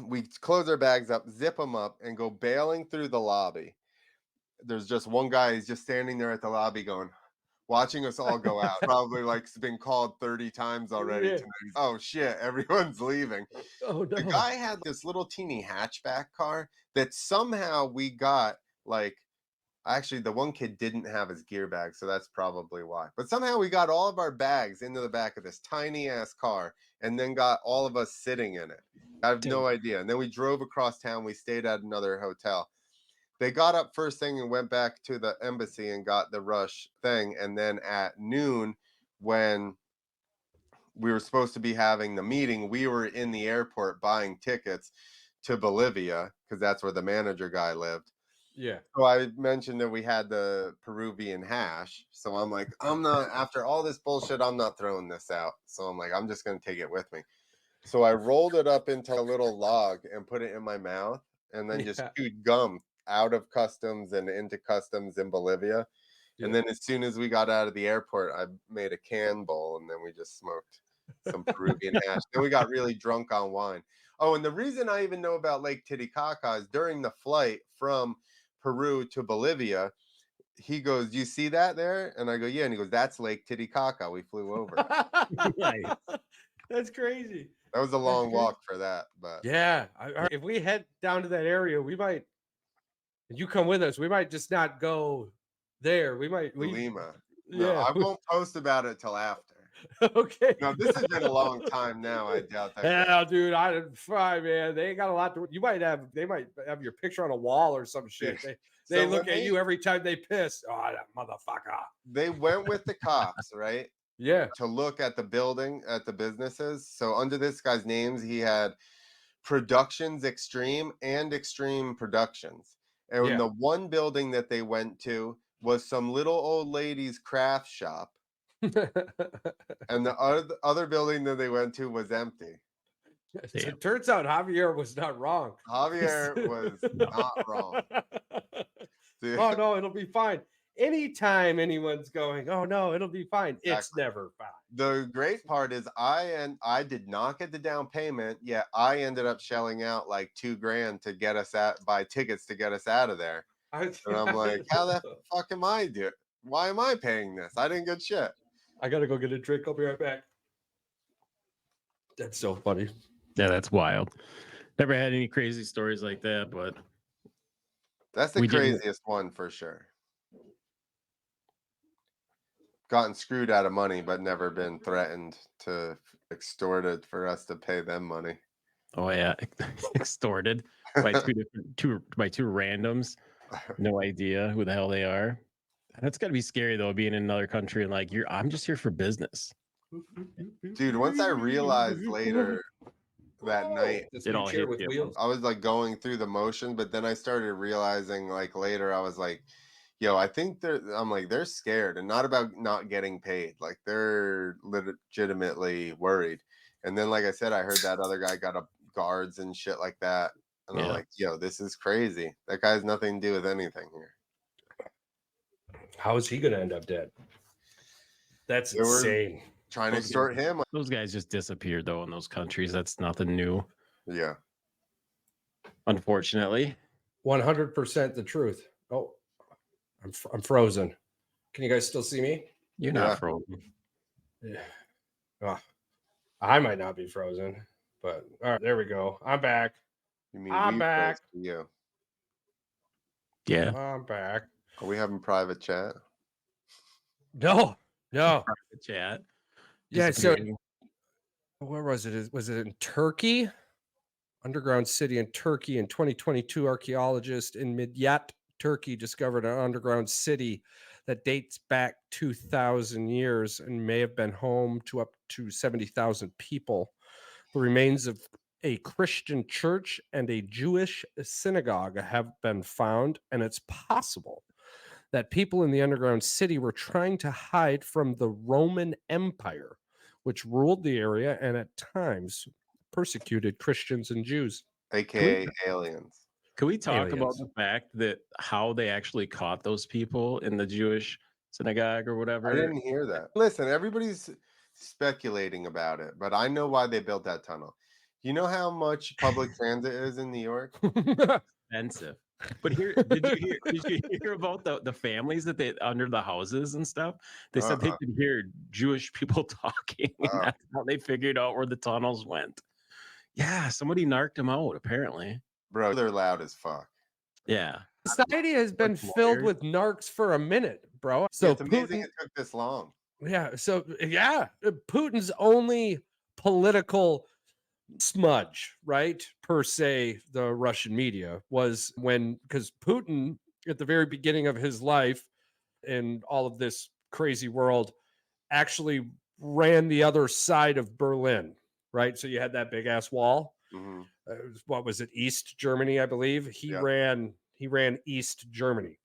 We close our bags up, zip them up, and go bailing through the lobby. There's just one guy, he's just standing there at the lobby going, watching us all go out. Probably like it's been called 30 times already Yeah. tonight. Oh shit, everyone's leaving. Oh The no. guy had this little teeny hatchback car that somehow we got, like, actually the one kid didn't have his gear bag, so that's probably why. But somehow we got all of our bags into the back of this tiny ass car and then got all of us sitting in it. I have no idea. And then we drove across town. We stayed at another hotel. They got up first thing and went back to the embassy and got the rush thing. And then at noon, when we were supposed to be having the meeting, we were in the airport buying tickets to Bolivia because that's where the manager guy lived. Yeah. So I mentioned that we had the Peruvian hash. So I'm like, I'm not, after all this bullshit, I'm not throwing this out. So I'm like, I'm just going to take it with me. So I rolled it up into a little log and put it in my mouth and then just chewed gum out of customs and into customs in Bolivia. And then as soon as we got out of the airport, I made a can bowl and then we just smoked some Peruvian hash. Then we got really drunk on wine. Oh, and the reason I even know about Lake Titicaca is during the flight from Peru to Bolivia, he goes, "Do you see that there?" And I go, "Yeah." And he goes, "That's Lake Titicaca. We flew over." Nice. That's crazy. That was a long walk for that, but Yeah. If we head down to that area, we might, and you come with us, we might just not go there. We might, Lima. No, yeah. I won't post about it till after. Okay. No, this has been a long time now. I doubt that. Yeah, dude, I didn't fry, man. They ain't got a lot to. They might have your picture on a wall or some shit. They So look when at you every time they piss. Oh, that motherfucker. They went with the cops, right? Yeah. To look at the building, at the businesses. So under this guy's names, he had Productions Extreme and Extreme Productions. And the one building that they went to was some little old lady's craft shop. And the other building that they went to was empty. It turns out Javier was not wrong. Javier was not wrong. Dude. Oh no, it'll be fine. Anytime anyone's going, oh no, it'll be fine. Exactly. It's never fine. The great part is I did not get the down payment, yet I ended up shelling out like $2,000 to get us buy tickets to get us out of there. And I'm like, how the fuck am I doing? Why am I paying this? I didn't get shit. I gotta go get a drink. I'll be right back. That's so funny. Yeah, that's wild. Never had any crazy stories like that, but that's the craziest one for sure. Gotten screwed out of money, but never been threatened to extorted for us to pay them money. Oh yeah, extorted by two randoms. No idea who the hell they are. That's got to be scary though, being in another country and like I'm just here for business. Dude, once I realized later that night, it all hit you. I was like going through the motion, but then I started realizing like later, I was like, yo, I think they're scared and not about not getting paid. Like they're legitimately worried. And then, like I said, I heard that other guy got up guards and shit like that. And I'm like, yo, this is crazy. That guy has nothing to do with anything here. How is he going to end up dead? That's insane. Trying to extort him. Those guys just disappeared though in those countries. That's nothing new. Yeah. Unfortunately. 100% the truth. Oh, I'm frozen. Can you guys still see me? You're not frozen. Yeah. Oh, I might not be frozen, but all right, there we go. I'm back. You mean I'm back? Yeah. Yeah. I'm back. Are we having private chat? No. Private chat. Yeah. So where was it? Was it in Turkey? Underground city in Turkey in 2022, archaeologists in Midyat, Turkey, discovered an underground city that dates back 2,000 years and may have been home to up to 70,000 people. The remains of a Christian church and a Jewish synagogue have been found, and it's possible that people in the underground city were trying to hide from the Roman Empire, which ruled the area and at times persecuted Christians and Jews. AKA aliens. Can we talk about the fact that how they actually caught those people in the Jewish synagogue or whatever? I didn't hear that. Listen, everybody's speculating about it, but I know why they built that tunnel. You know how much public transit is in New York? Expensive. But did you hear about the families that they under the houses and stuff? They said they could hear Jewish people talking, and that's how they figured out where the tunnels went. Yeah, somebody narked them out, apparently. Bro, they're loud as fuck. Yeah. Society has been filled with narcs for a minute, bro. So it's amazing it took this long. Yeah. So yeah, Putin's only political smudge, right? Per se, the Russian media was because Putin at the very beginning of his life in all of this crazy world actually ran the other side of Berlin, right? So you had that big ass wall. Mm-hmm. What was it? East Germany, I believe. He ran East Germany,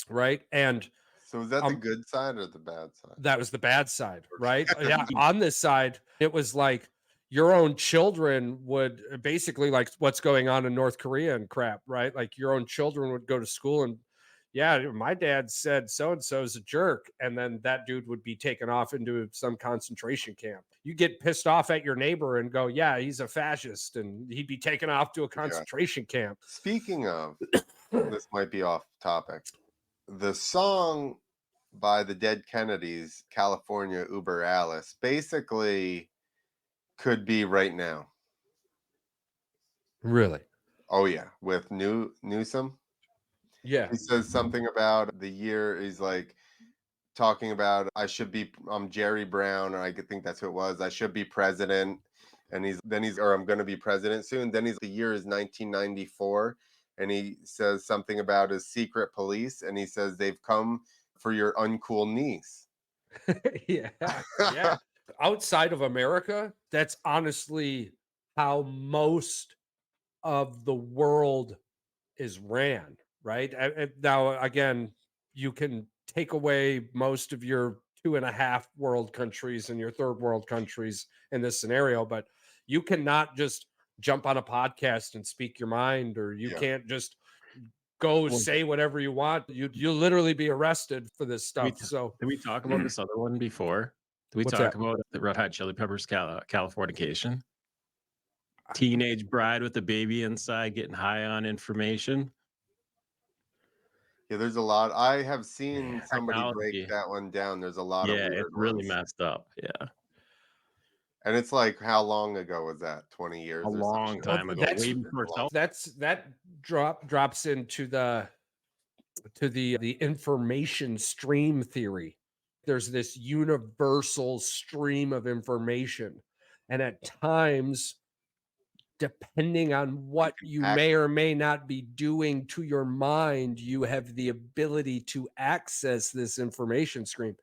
right? And so was that the good side or the bad side? That was the bad side, right? Yeah. On this side, it was like your own children would basically like what's going on in North Korea and crap, right? Like your own children would go to school and yeah, my dad said so-and-so is a jerk. And then that dude would be taken off into some concentration camp. You get pissed off at your neighbor and go, yeah, he's a fascist. And he'd be taken off to a concentration camp. Speaking of, this might be off topic. The song by the Dead Kennedys, California Uber Alice, basically could be right now. Really? Oh, yeah. With Newsom. Yeah. He says something about the year. He's like talking about, I'm Jerry Brown, or I think that's who it was. I should be president. And I'm going to be president soon. Then the year is 1994. And he says something about his secret police. And he says they've come for your uncool niece. Yeah. Outside of America, that's honestly how most of the world is ran, right? Now, again, you can take away most of your 2.5 world countries and your third world countries in this scenario, but you cannot just jump on a podcast and speak your mind, or you can't just go say whatever you want. You'll literally be arrested for this stuff. Did we talk about this other one before? Did we talk about the Red Hot Chili Peppers Californication? Teenage bride with a baby inside getting high on information. Yeah, there's a lot. I have seen somebody break that one down. There's a lot of weird it's really ones. messed up. Yeah. And it's like, how long ago was that? 20 years? A long time ago. That drops into the information stream theory. There's this universal stream of information, and at times, depending on what you may or may not be doing to your mind, you have the ability to access this information stream.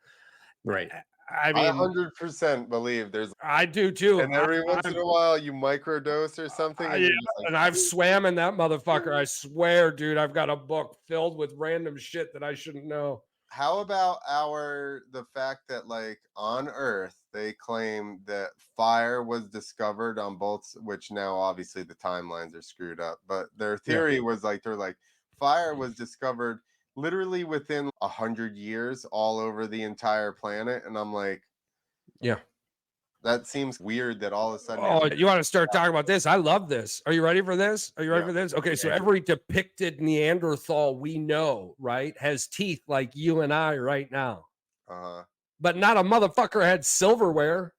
Right. I mean, 100% believe there's. I do too. And every once in a while, you microdose or something. And I've swam in that motherfucker. I swear, dude. I've got a book filled with random shit that I shouldn't know. How about the fact that like on Earth they claim that fire was discovered on both, which now obviously the timelines are screwed up, but their theory was like fire was discovered literally within 100 years all over the entire planet. And I'm like, yeah, that seems weird that all of a sudden. Oh, you want to start talking about this? I love this. Are you ready for this? Are you ready for this? Okay, so every depicted Neanderthal we know, right, has teeth like you and I right now. But not a motherfucker had silverware.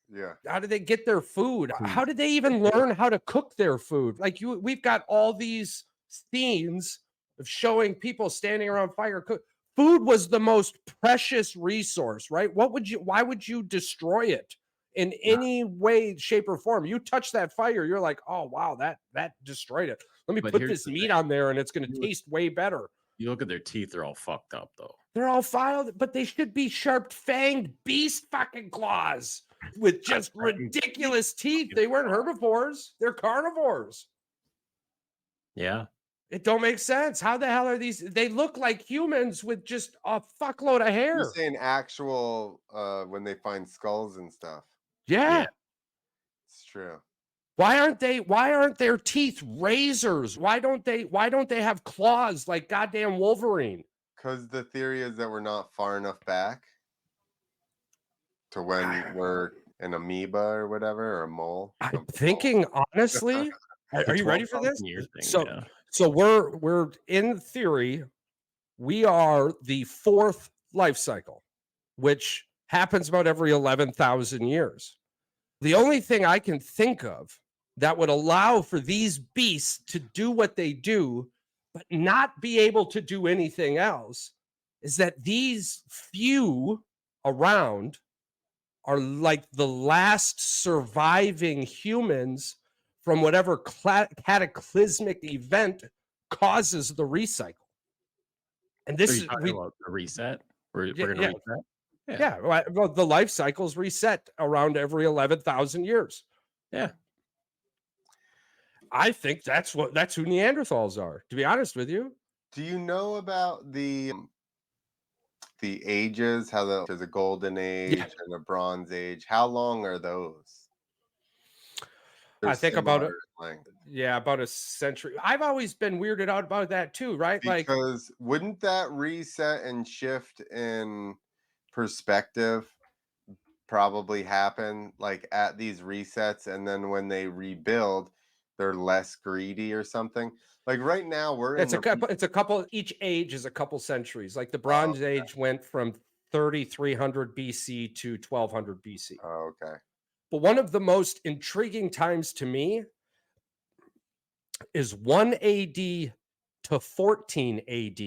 Yeah. How did they get their food? How did they even learn how to cook their food? Like we've got all these scenes of showing people standing around fire cook. Food was the most precious resource, right? Why would you destroy it in any way, shape, or form? You touch that fire, you're like, oh wow, that destroyed it. Let me put this meat on there and it's going to taste way better. You look at their teeth, they're all fucked up though. They're all filed, but they should be sharp-fanged beast fucking claws with just ridiculous teeth. They weren't herbivores, they're carnivores. Yeah. It don't make sense. How the hell are these? They look like humans with just a fuckload of hair. You're saying actual when they find skulls and stuff. Yeah. It's true. Why aren't their teeth razors? Why don't they have claws like goddamn Wolverine? Because the theory is that we're not far enough back. to when we're an amoeba or whatever, or a mole. I'm thinking honestly. Are you ready for this? So we're in theory, we are the fourth life cycle, which happens about every 11,000 years. The only thing I can think of that would allow for these beasts to do what they do, but not be able to do anything else, is that these few around are like the last surviving humans from whatever cataclysmic event causes the recycle. And this is about the reset. We're going to reset. Yeah, well, the life cycles reset around every 11,000 years. Yeah. I think that's who Neanderthals are, to be honest with you. Do you know about the ages? How there's a golden age and a bronze age. How long are those? I think about about a century. I've always been weirded out about that too, right? Because wouldn't that reset and shift in perspective probably happen like at these resets, and then when they rebuild, they're less greedy or something? Like right now, it's a couple. Each age is a couple centuries. Like the Bronze Age went from 3,300 BC to 1,200 BC. Oh, okay. But one of the most intriguing times to me is 1 AD to 14 AD.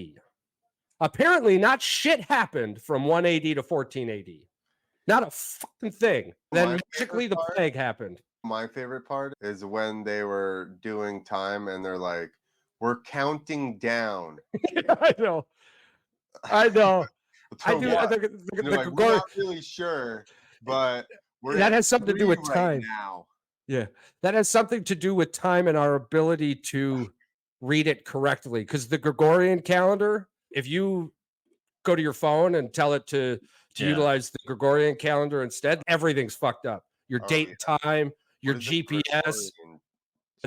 Apparently, not shit happened from 1 AD to 14 AD. Not a fucking thing. Then magically the plague happened. My favorite part is when they were doing time and they're like, we're counting down. I know. I do. We're not really sure, but that has something to do with time. Now. Yeah, that has something to do with time and our ability to read it correctly. Because the Gregorian calendar, if you go to your phone and tell it to utilize the Gregorian calendar instead, everything's fucked up. Your date, time, your GPS.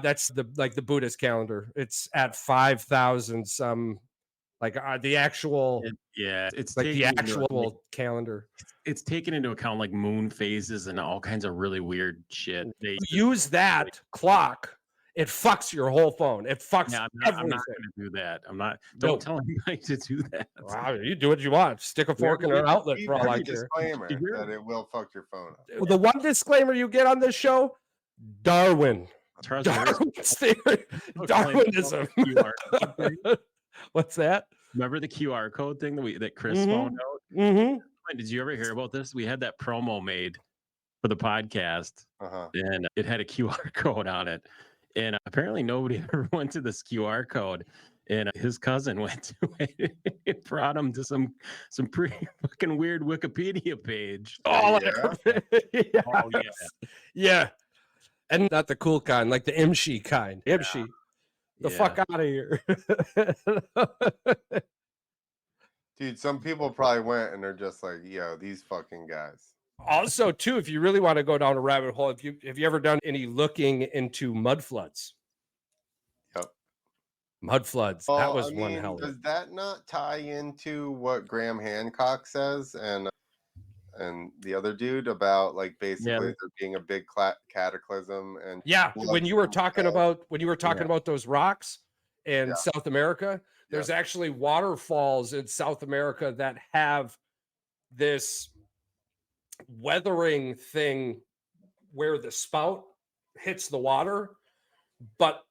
That's the Buddhist calendar. It's at 5,000 some. Like the actual, it's like the actual calendar. It's taken into account like moon phases and all kinds of really weird shit. They use that clock. It fucks your whole phone. It fucks everything. I'm not going to do that. I'm not. Don't tell anybody to do that. Wow, you do what you want. Stick a fork in an outlet for all I care. Disclaimer that it will fuck your phone up. The one disclaimer you get on this show: Darwin. Darwin's theory. Darwinism. What's that? Remember the QR code thing that Chris found out? Mm-hmm. Did you ever hear about this? We had that promo made for the podcast, and it had a QR code on it. And apparently nobody ever went to this QR code. And his cousin went to it. It brought him to some pretty fucking weird Wikipedia page. Oh, yeah. And not the cool kind, like the Imshi kind. Imshi. The fuck out of here. Dude, some people probably went and they're just like, yo, these fucking guys. Also, too, if you really want to go down a rabbit hole, have you ever done any looking into mud floods? Yep. Mud floods. Well, that was one hell of it. Does that not tie into what Graham Hancock says and the other dude about like basically there being a big cataclysm? And when you were talking about those rocks in South America, there's actually waterfalls in South America that have this weathering thing where the spout hits the water, but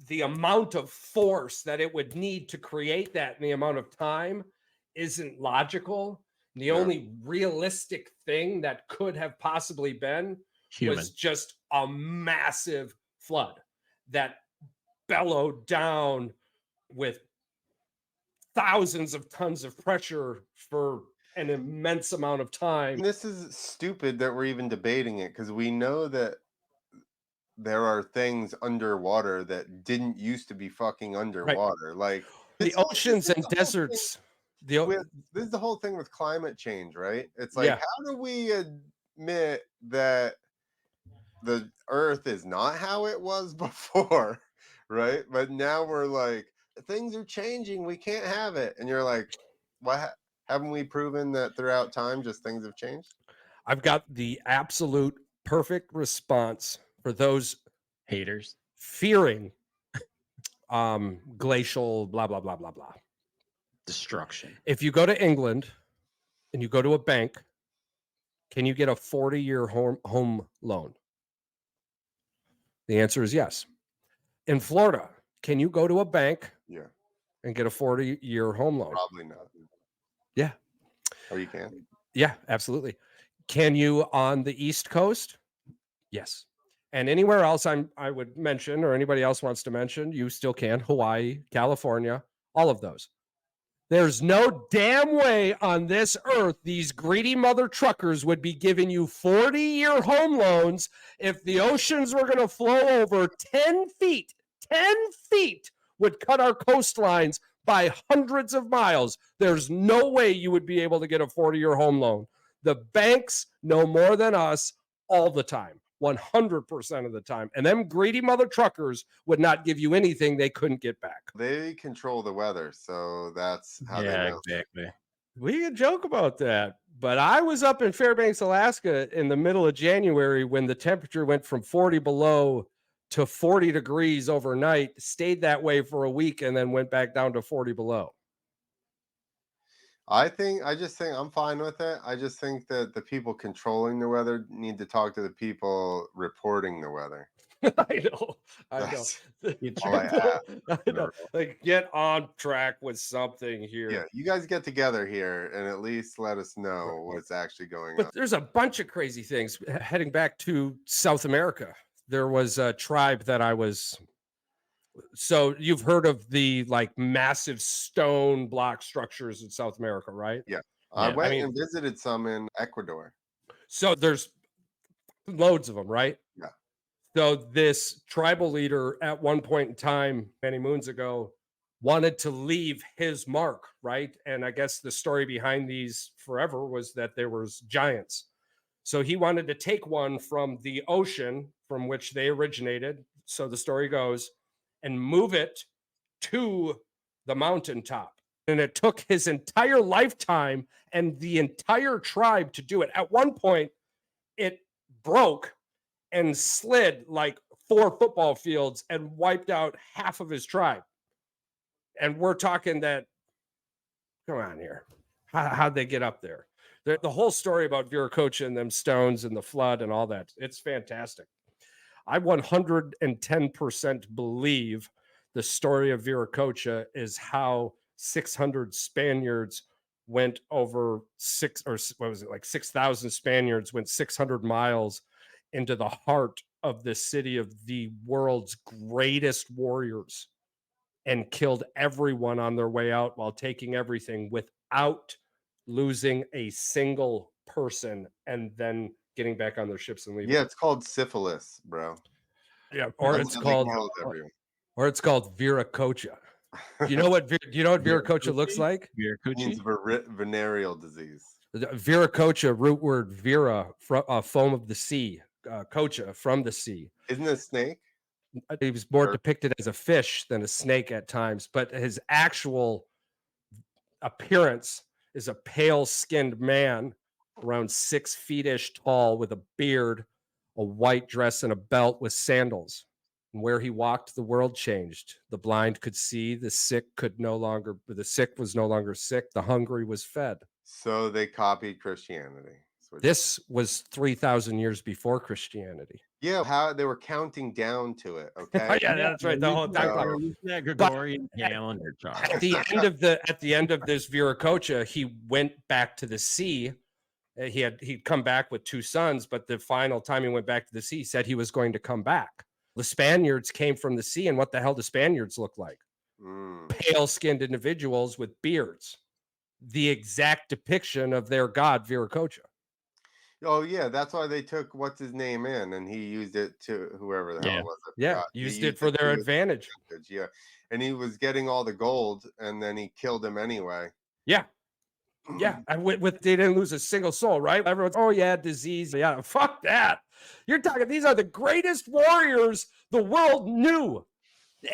the amount of force that it would need to create that in the amount of time isn't logical. The only realistic thing that could have possibly been was just a massive flood that bellowed down with thousands of tons of pressure for an immense amount of time. And this is stupid that we're even debating it, because we know that there are things underwater that didn't used to be fucking underwater. Like the oceans and deserts. This is the whole thing with climate change, right? It's like, how do we admit that the Earth is not how it was before, right? But now we're like, things are changing, we can't have it. And you're like, what? Haven't we proven that throughout time just things have changed? I've got the absolute perfect response for those Haters. fearing glacial blah, blah, blah, blah, blah. Destruction. If you go to England and you go to a bank, can you get a 40-year home loan? The answer is yes. In Florida, can you go to a bank Yeah, and get a 40-year home loan? probably not. Yeah. Oh, you can? Yeah, absolutely. Can you on the East Coast? Yes. And anywhere else I would mention, or anybody else wants to mention, you still can. Hawaii, California, all of those. There's no damn way on this earth these greedy mother truckers would be giving you 40-year home loans if the oceans were going to flow over 10 feet. 10 feet would cut our coastlines by hundreds of miles. There's no way you would be able to get a 40-year home loan. The banks know more than us all the time, 100% of the time. And them greedy mother truckers would not give you anything they couldn't get back. They control the weather, so that's how they know. Exactly. We can joke about that, but I was up in Fairbanks, Alaska in the middle of January when the temperature went from 40 below to 40 degrees overnight, stayed that way for a week, and then went back down to 40 below. I just think I'm fine with it. I just think that the people controlling the weather need to talk to the people reporting the weather. I know. That's all I have. I know. Like, get on track with something here. Yeah, you guys get together here and at least let us know what's actually going on. But there's a bunch of crazy things heading back to South America. There was a tribe that I was. So you've heard of the like massive stone block structures in South America, right? Yeah. I went I mean, and visited some in Ecuador. So there's loads of them, right? Yeah. So this tribal leader at one point in time, many moons ago, wanted to leave his mark, right? And I guess the story behind these forever was that there was giants. So he wanted to take one from the ocean from which they originated, so the story goes, and move it to the mountaintop. And it took his entire lifetime and the entire tribe to do it. At one point, it broke and slid like 4 football fields and wiped out half of his tribe. And we're talking that, come on here. How'd they get up there? The whole story about Viracocha and them stones and the flood and all that, it's fantastic. I 110% believe the story of Viracocha is how 600 Spaniards went over 6,000 Spaniards went 600 miles into the heart of the city of the world's greatest warriors and killed everyone on their way out while taking everything without losing a single person and then getting back on their ships and leaving. Yeah, it's called syphilis, bro. Yeah, or That's it's how they called killed everyone. or it's called Viracocha. Do you know what Viracocha looks like? It means venereal disease. Viracocha, root word vira, foam of the sea, cocha, from the sea. Isn't it a snake? He was more depicted as a fish than a snake at times, but his actual appearance is a pale-skinned man around 6 feet-ish tall with a beard, a white dress and a belt with sandals. And where he walked, the world changed. The blind could see, the sick was no longer sick, the hungry was fed. So they copied Christianity. This was 3,000 years before Christianity. Yeah, how they were counting down to it. Okay. Yeah, that's right. The whole time. That Gregorian calendar chart. At the end of this Viracocha, he went back to the sea. He'd come back with 2 sons, but the final time he went back to the sea, he said he was going to come back. The Spaniards came from the sea, and what the hell do Spaniards look like? Pale-skinned individuals with beards. The exact depiction of their god Viracocha. Oh yeah, that's why they took what's his name in, and he used it to whoever the hell it was. Yeah, used it for their advantage. Yeah, and he was getting all the gold, and then he killed him anyway. Yeah, yeah. They didn't lose a single soul, right? Everyone's, oh yeah, disease. Yeah, fuck that. You're talking. These are the greatest warriors the world knew.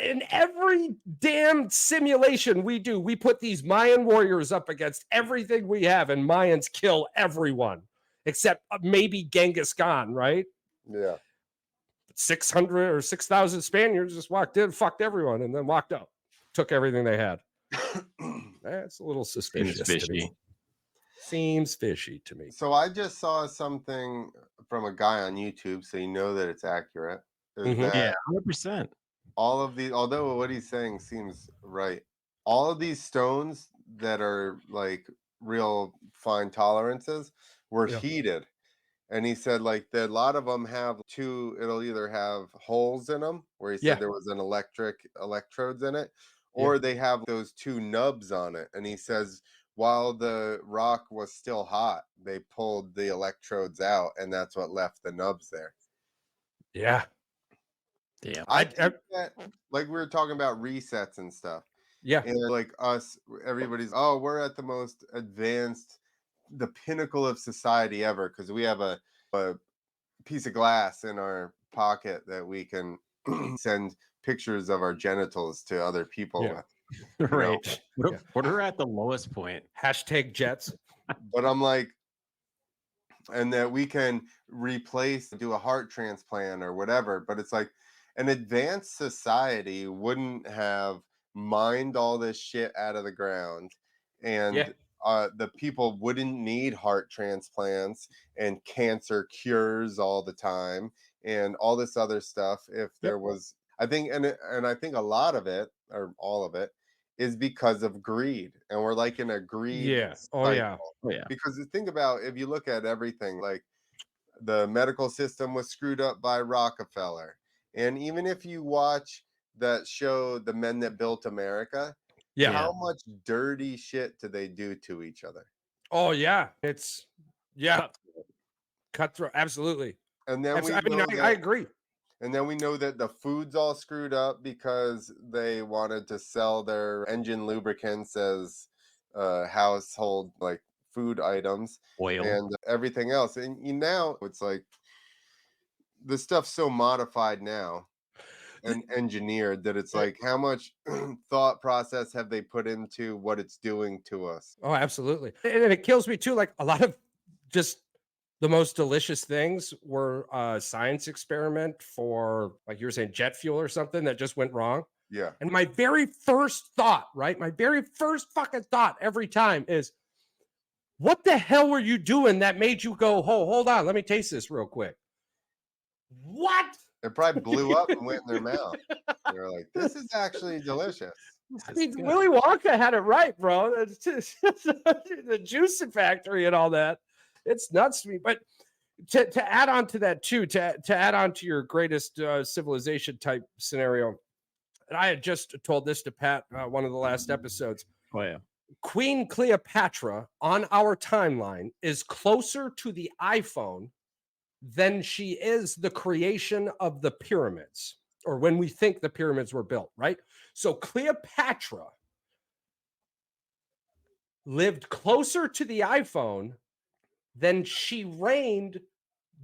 In every damn simulation we do, we put these Mayan warriors up against everything we have, and Mayans kill everyone. except maybe Genghis Khan, right? Yeah. 600 or 6,000 Spaniards just walked in, fucked everyone, and then walked out. Took everything they had. That's a little suspicious to me. Seems fishy to me. So I just saw something from a guy on YouTube, so you know that it's accurate. Is that Yeah, 100%. all of these, although what he's saying seems right, all of these stones that are like real fine tolerances were Yeah. heated. And he said like that a lot of them have it'll either have holes in them where he said Yeah. there was an electrodes in it, Yeah. or they have those two nubs on it. And he says while the rock was still hot, they pulled the electrodes out, and that's what left the nubs there. Yeah. Yeah. I think that, like we were talking about resets and stuff. Yeah. And like us, everybody's, oh, we're at the most advanced, the pinnacle of society ever, because we have a piece of glass in our pocket that we can send pictures of our genitals to other people Yeah. with. Right. What are at the lowest point? Hashtag Jets. But I'm like, and that we can do a heart transplant or whatever. But it's like an advanced society wouldn't have mined all this shit out of the ground, and the people wouldn't need heart transplants and cancer cures all the time and all this other stuff if there was, I think, and I think a lot of it, or all of it, is because of greed. And we're like in a greed cycle. Because think about, if you look at everything, like the medical system was screwed up by Rockefeller. And even if you watch that show, The Men That Built America, how much dirty shit do they do to each other? Oh yeah, it's cutthroat. Absolutely. And then I agree. And then we know that the food's all screwed up because they wanted to sell their engine lubricants as household like food items, oil, and everything else. And now it's like the stuff's so modified now and engineered that it's like, how much thought process have they put into what it's doing to us? Oh, absolutely. And it kills me too. Like a lot of just the most delicious things were a science experiment for, like you were saying, jet fuel or something that just went wrong. Yeah. And my very first thought, right? My very first fucking thought every time is, what the hell were you doing that made you go, oh, hold on, let me taste this real quick? What? It probably blew up and went in their mouth. They're like, this is actually delicious. I mean, Willy Wonka had it right, bro. It's just, the juicing factory and all that. It's nuts to me. But to add on to that too, to add on to your greatest civilization type scenario, and I had just told this to Pat one of the last episodes. Oh yeah. Queen Cleopatra on our timeline is closer to the iPhone than she is the creation of the pyramids, or when we think the pyramids were built, right? So Cleopatra lived closer to the iPhone than she reigned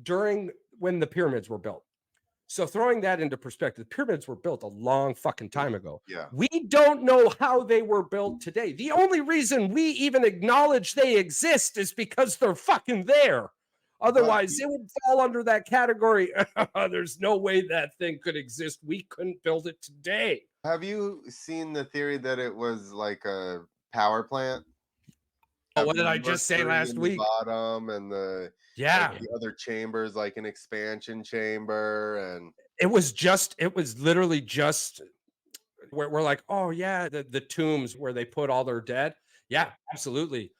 during when the pyramids were built. So throwing that into perspective, the pyramids were built a long fucking time ago. Yeah. We don't know how they were built today. The only reason we even acknowledge they exist is because they're fucking there. Otherwise, it would fall under that category. There's no way that thing could exist. We couldn't build it today. Have you seen the theory that it was like a power plant? Oh, what did I just say last week? Bottom and the other chambers, like an expansion chamber, and it was literally just where we're like, oh yeah, the tombs where they put all their dead. Yeah, absolutely.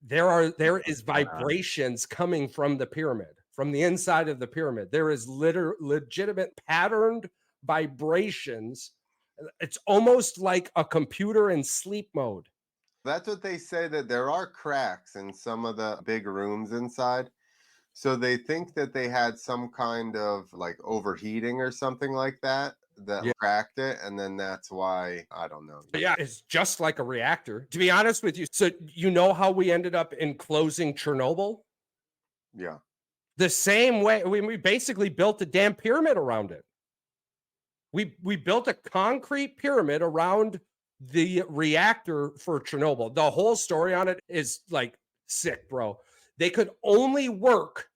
There is vibrations coming from the pyramid, from the inside of the pyramid. There is legitimate patterned vibrations. It's almost like a computer in sleep mode. That's what they say, that there are cracks in some of the big rooms inside. So they think that they had some kind of like overheating or something like that cracked it. And then that's why, I don't know. Yeah, it's just like a reactor, to be honest with you. So you know how we ended up enclosing Chernobyl? Yeah. The same way. We basically built a damn pyramid around it. We built a concrete pyramid around the reactor for Chernobyl. The whole story on it is like sick, bro. they could only work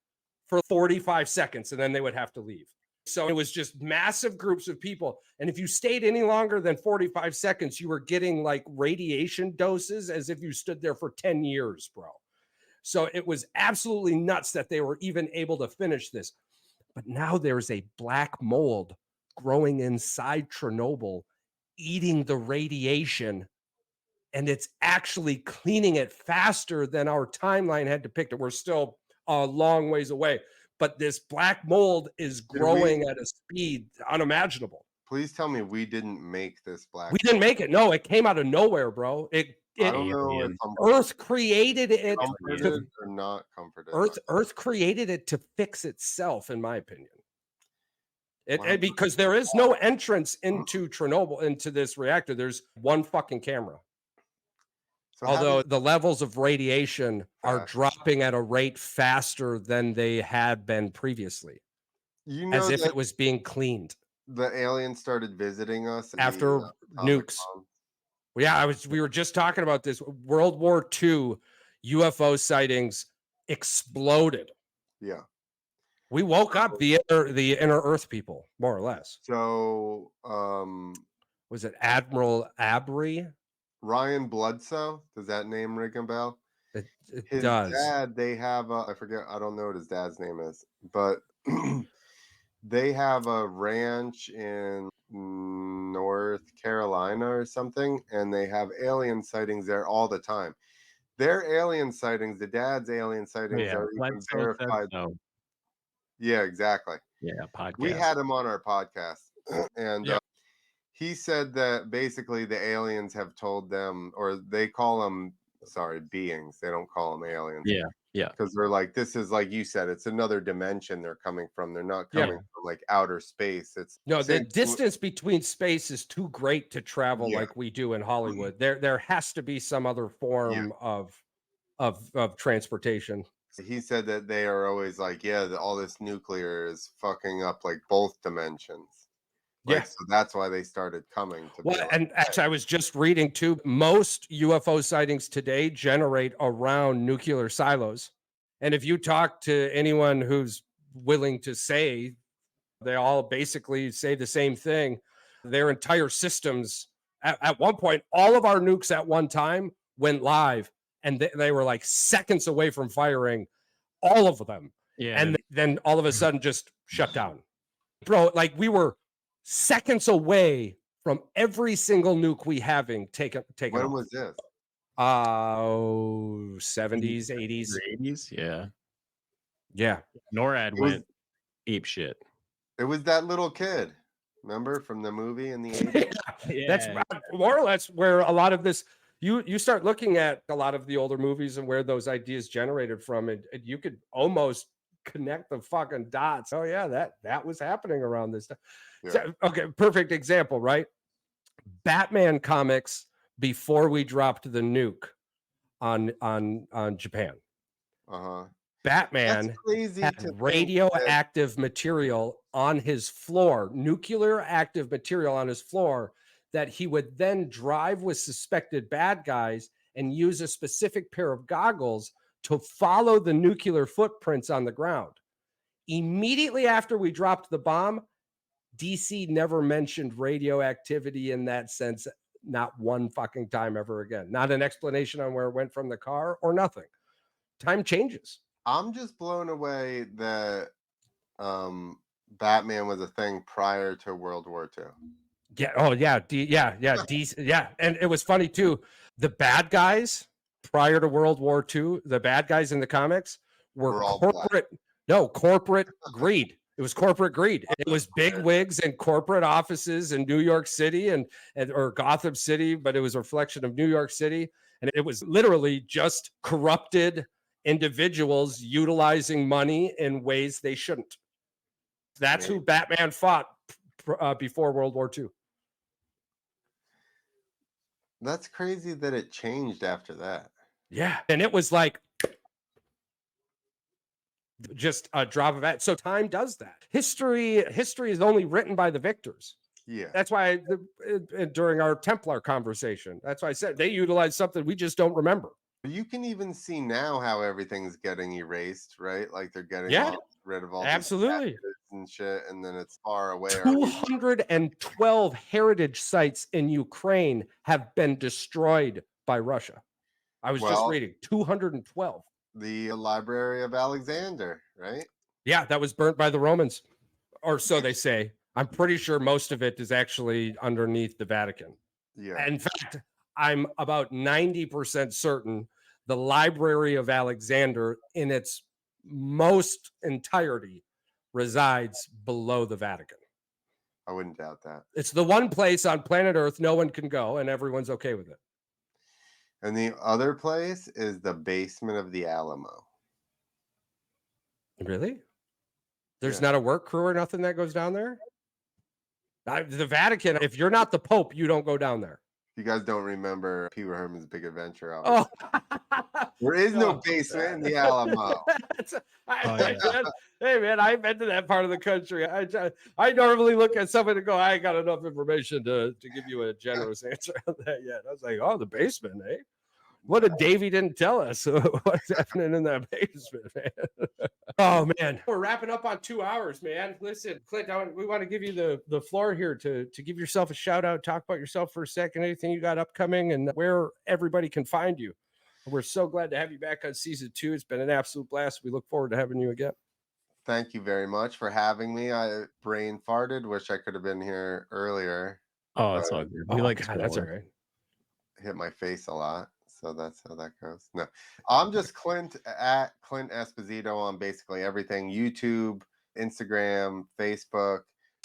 for 45 seconds and then they would have to leave. So it was just massive groups of people. And if you stayed any longer than 45 seconds, you were getting like radiation doses as if you stood there for 10 years, bro. So it was absolutely nuts that they were even able to finish this. But now there's a black mold growing inside Chernobyl, eating the radiation, and it's actually cleaning it faster than our timeline had depicted. We're still a long ways away, but this black mold is growing at a speed unimaginable. Please tell me we didn't make this black We didn't make it. No, it came out of nowhere, bro. I don't know if I'm Earth created it comforted or not comforted. Earth created it to fix itself, in my opinion. Because there is no entrance into Chernobyl, into this reactor. There's one fucking camera. So although the levels of radiation are dropping at a rate faster than they had been previously, as if it was being cleaned. The aliens started visiting us after nukes. Yeah, we were just talking about this. World War II UFO sightings exploded. Yeah. We woke up the inner Earth people, more or less. So was it Admiral Abry? Ryan Bloodsoe? Does that name ring a bell? It his does. Dad, they have I forget, I don't know what his dad's name is, but they have a ranch in North Carolina or something, and they have alien sightings there all the time. Their alien sightings, the dad's alien sightings are even verified. Yeah, exactly. Yeah, podcast. We had him on our podcast, and he said that basically the aliens have told them, or they call them, beings. They don't call them aliens. Yeah. Yeah. Because they're like, this is like you said, it's another dimension they're coming from. They're not coming from like outer space. It's the distance between space is too great to travel like we do in Hollywood. There has to be some other form of transportation. He said that they are always like, all this nuclear is fucking up like both dimensions. Like, so that's why they started coming to and actually I was just reading too, most UFO sightings today generate around nuclear silos. And if you talk to anyone who's willing to say, they all basically say the same thing. Their entire systems at one point, all of our nukes at one time went live, and they were like seconds away from firing all of them. Yeah. And then all of a sudden just shut down. Bro, like we were seconds away from every single nuke we having taken. When was this? 70s, 80s. Yeah. NORAD went ape shit. It was that little kid, remember, from the movie in the 80s? That's more or less where a lot of this, you start looking at a lot of the older movies and where those ideas generated from, and you could almost connect the fucking dots. Oh yeah, that was happening around this time. So, okay, perfect example, right? Batman comics before we dropped the nuke on Japan. Batman had radioactive material on his floor, nuclear active material on his floor, that he would then drive with suspected bad guys and use a specific pair of goggles to follow the nuclear footprints on the ground. Immediately after we dropped the bomb, DC never mentioned radioactivity in that sense, not one fucking time ever again. Not an explanation on where it went from the car or nothing. Time changes. I'm just blown away that Batman was a thing prior to World War II. Yeah. Oh, yeah. DC. And it was funny too. The bad guys prior to World War II, the bad guys in the comics were corporate. No, corporate greed. It was corporate greed. It was big wigs and corporate offices in New York City or Gotham City, but it was a reflection of New York City. And it was literally just corrupted individuals utilizing money in ways they shouldn't. That's who Batman fought before World War II. That's crazy that it changed after that. Yeah. And it was like just a drop of it. So time does that. History is only written by the victors. Yeah. That's why during our Templar conversation, that's why I said they utilized something we just don't remember. You can even see now how everything's getting erased, right? Like they're getting Yeah, rid of all these absolutely. statues and shit, and then it's far away. 212 heritage sites in Ukraine have been destroyed by Russia. I was just Well, reading 212. the Library of Alexander, right? Yeah, that was burnt by the Romans, or so they say. I'm pretty sure most of it is actually underneath the Vatican. Yeah. In fact, I'm about 90% certain the Library of Alexander in its most entirety resides below the Vatican. I wouldn't doubt that. It's the one place on planet Earth no one can go and everyone's okay with it. And the other place is the basement of the Alamo. Really? There's Yeah. not a work crew or nothing that goes down there? The Vatican, if you're not the Pope, you don't go down there. You guys don't remember Pee Wee Herman's Big Adventure, Oh, obviously. There is no basement in the Alamo. Hey man, I've been to that part of the country. I normally look at somebody and go, I ain't got enough information to give you a generous answer on that yet. I was like, oh, the basement, eh? What did Davey didn't tell us? What's happening in that basement, man? Oh man, we're wrapping up on 2 hours, man. Listen, Clint, we want to give you the floor here to give yourself a shout out, talk about yourself for a second, anything you got upcoming, and where everybody can find you. We're so glad to have you back on season 2. It's been an absolute blast. We look forward to having you again. Thank you very much for having me. I brain farted. Wish I could have been here earlier. Oh, that's all good. Oh, God, that's all right. Hit my face a lot. So that's how that goes. No, I'm just Clint at Clint Esposito on basically everything: YouTube, Instagram, Facebook.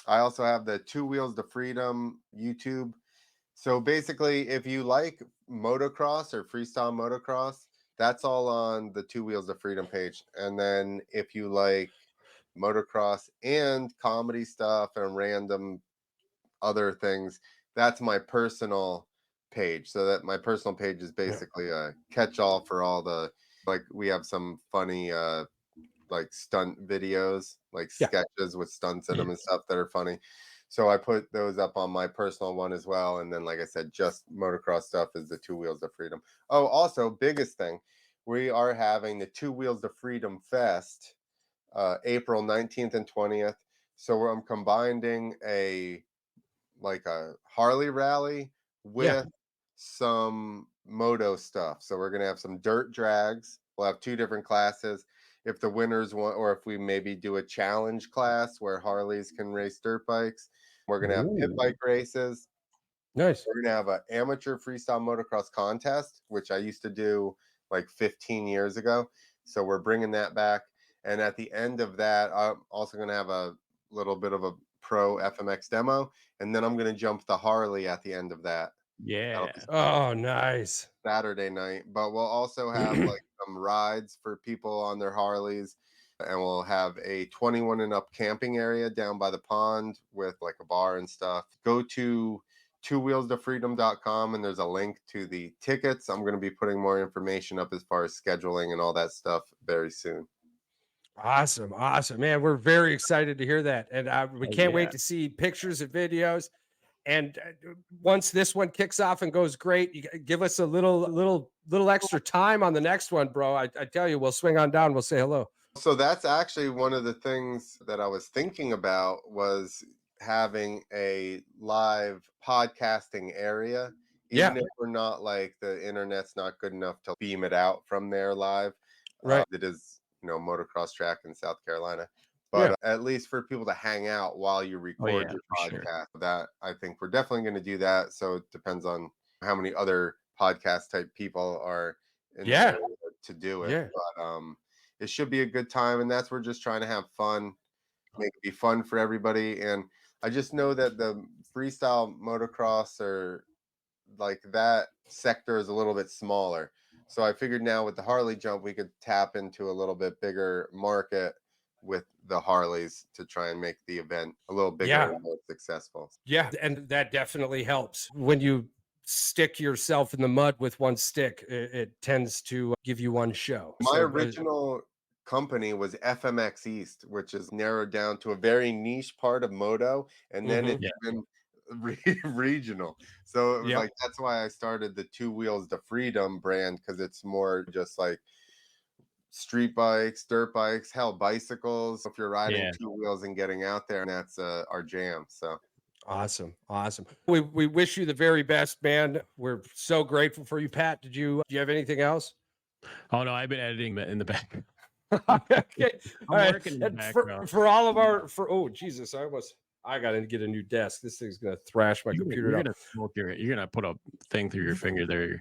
I also have the Two Wheels to Freedom YouTube. So basically, if you like motocross or freestyle motocross, that's all on the Two Wheels to Freedom page. And then if you like motocross and comedy stuff and random other things, that's my personal page. So that my personal page is basically a catch-all for all the, like, we have some funny like stunt videos, like sketches with stunts in them and stuff that are funny. So I put those up on my personal one as well. And then, like I said, just motocross stuff is the Two Wheels to Freedom. Oh, also, biggest thing, we are having the Two Wheels to Freedom Fest, April 19th and 20th. So I'm combining a Harley rally with some moto stuff. So we're going to have some dirt drags. We'll have 2 different classes. If the winners want, or if we maybe do a challenge class where Harleys can race dirt bikes, we're going to have pit bike races. Nice. We're going to have an amateur freestyle motocross contest, which I used to do like 15 years ago. So we're bringing that back. And at the end of that, I'm also going to have a little bit of a pro FMX demo. And then I'm going to jump the Harley at the end of that. Yeah. Oh, nice. Saturday night. But we'll also have like some rides for people on their Harleys. And we'll have a 21 and up camping area down by the pond with like a bar and stuff. Go to twowheelstofreedom.com and there's a link to the tickets. I'm going to be putting more information up as far as scheduling and all that stuff very soon. Awesome. Man, we're very excited to hear that. And we can't wait to see pictures and videos. And once this one kicks off and goes great, you give us a little extra time on the next one, bro. I tell you, we'll swing on down. We'll say hello. So that's actually one of the things that I was thinking about, was having a live podcasting area. Even if we're not, like, the internet's not good enough to beam it out from there live. Right. It is, motocross track in South Carolina. But at least for people to hang out while you record your podcast, that I think we're definitely going to do that. So it depends on how many other podcast type people are in the area to do it. But it should be a good time. And that's, we're just trying to have fun, make it be fun for everybody. And I just know that the freestyle motocross, or like that sector, is a little bit smaller. So I figured now with the Harley jump, we could tap into a little bit bigger market with the Harleys to try and make the event a little bigger and more successful. Yeah, and that definitely helps. When you stick yourself in the mud with one stick, it tends to give you one show. My original company was FMX East, which is narrowed down to a very niche part of moto, and then it's been regional. So it was Yep. like, that's why I started the Two Wheels to Freedom brand, because it's more just like street bikes, dirt bikes, hell, bicycles. If you're riding Yeah. two wheels and getting out there, and that's our jam. So Awesome. We wish you the very best, man. We're so grateful for you, Pat. Do you have anything else? Oh no, I've been editing in the back. Okay. I'm All right. working in the And background. for all of our oh Jesus, I gotta get a new desk. This thing's gonna thrash my You're computer gonna down. smoke you're gonna put a thing through your finger there. You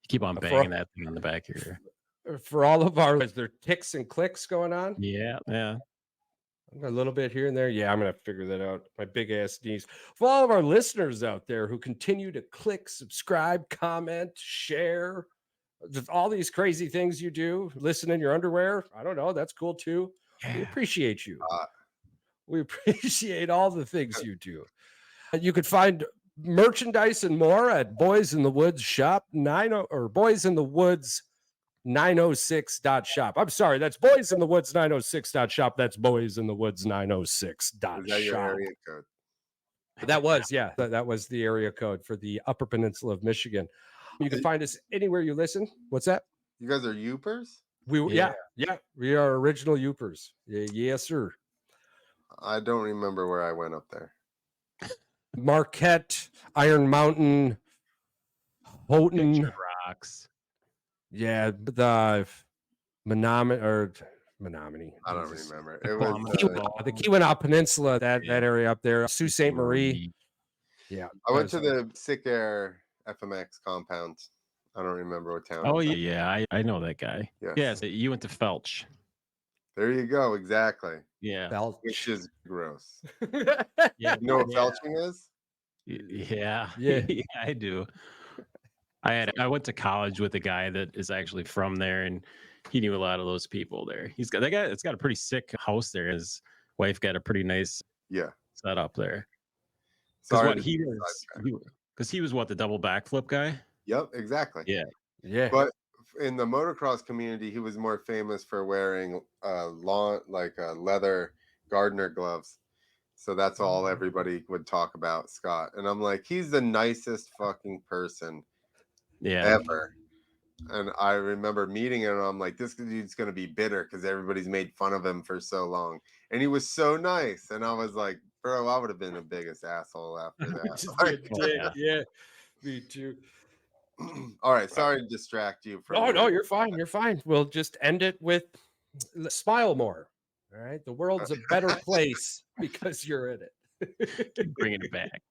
keep on For- banging that thing on the back of your. For all of our, is there ticks and clicks going on? Yeah. A little bit here and there. Yeah, I'm gonna figure that out. My big ass knees. For all of our listeners out there who continue to click, subscribe, comment, share, just all these crazy things you do, listen in your underwear. I don't know. That's cool too. We Yeah. appreciate you. We appreciate all the things you do. You could find merchandise and more at Boys in the Woods Shop 90 or Boys in the Woods 906.shop. I'm sorry, that's Boys in the Woods 906.shop. That's Boys in the Woods 906.shop. is that your area code? That was, yeah, that was the area code for the Upper Peninsula of Michigan. You can find us anywhere you listen. What's that? You guys are Youpers? Yeah, we are original Youpers. Yes, sir. I don't remember where I went up there. Marquette, Iron Mountain, Houghton. Picture rocks. Yeah, the Menominee. I don't Jesus. remember. It was The Keweenaw Peninsula, that area up there. Sault Ste. Marie. Yeah. I went to the Sick Air FMX compound. I don't remember what town. Oh yeah, I know that guy. Yes. Yeah, so you went to Felch. There you go. Exactly. Yeah. Which is gross. Yeah. You know what felching is? Yeah. Yeah. Yeah, I do. I went to college with a guy that is actually from there, and he knew a lot of those people there. It's got a pretty sick house there. His wife got a pretty nice setup there. Sorry. Because he was what, the double backflip guy? Yep, exactly. Yeah. But in the motocross community, he was more famous for wearing leather gardener gloves. So that's all everybody would talk about, Scott. And I'm like, he's the nicest fucking person ever. And I remember meeting him, and I'm like, this dude's going to be bitter because everybody's made fun of him for so long. And he was so nice. And I was like, bro, I would have been the biggest asshole after that. Yeah, me too. All right. Sorry to distract you. No, you're fine. You're fine. We'll just end it with smile more. All right. The world's a better place because you're in it. Keep bringing it back.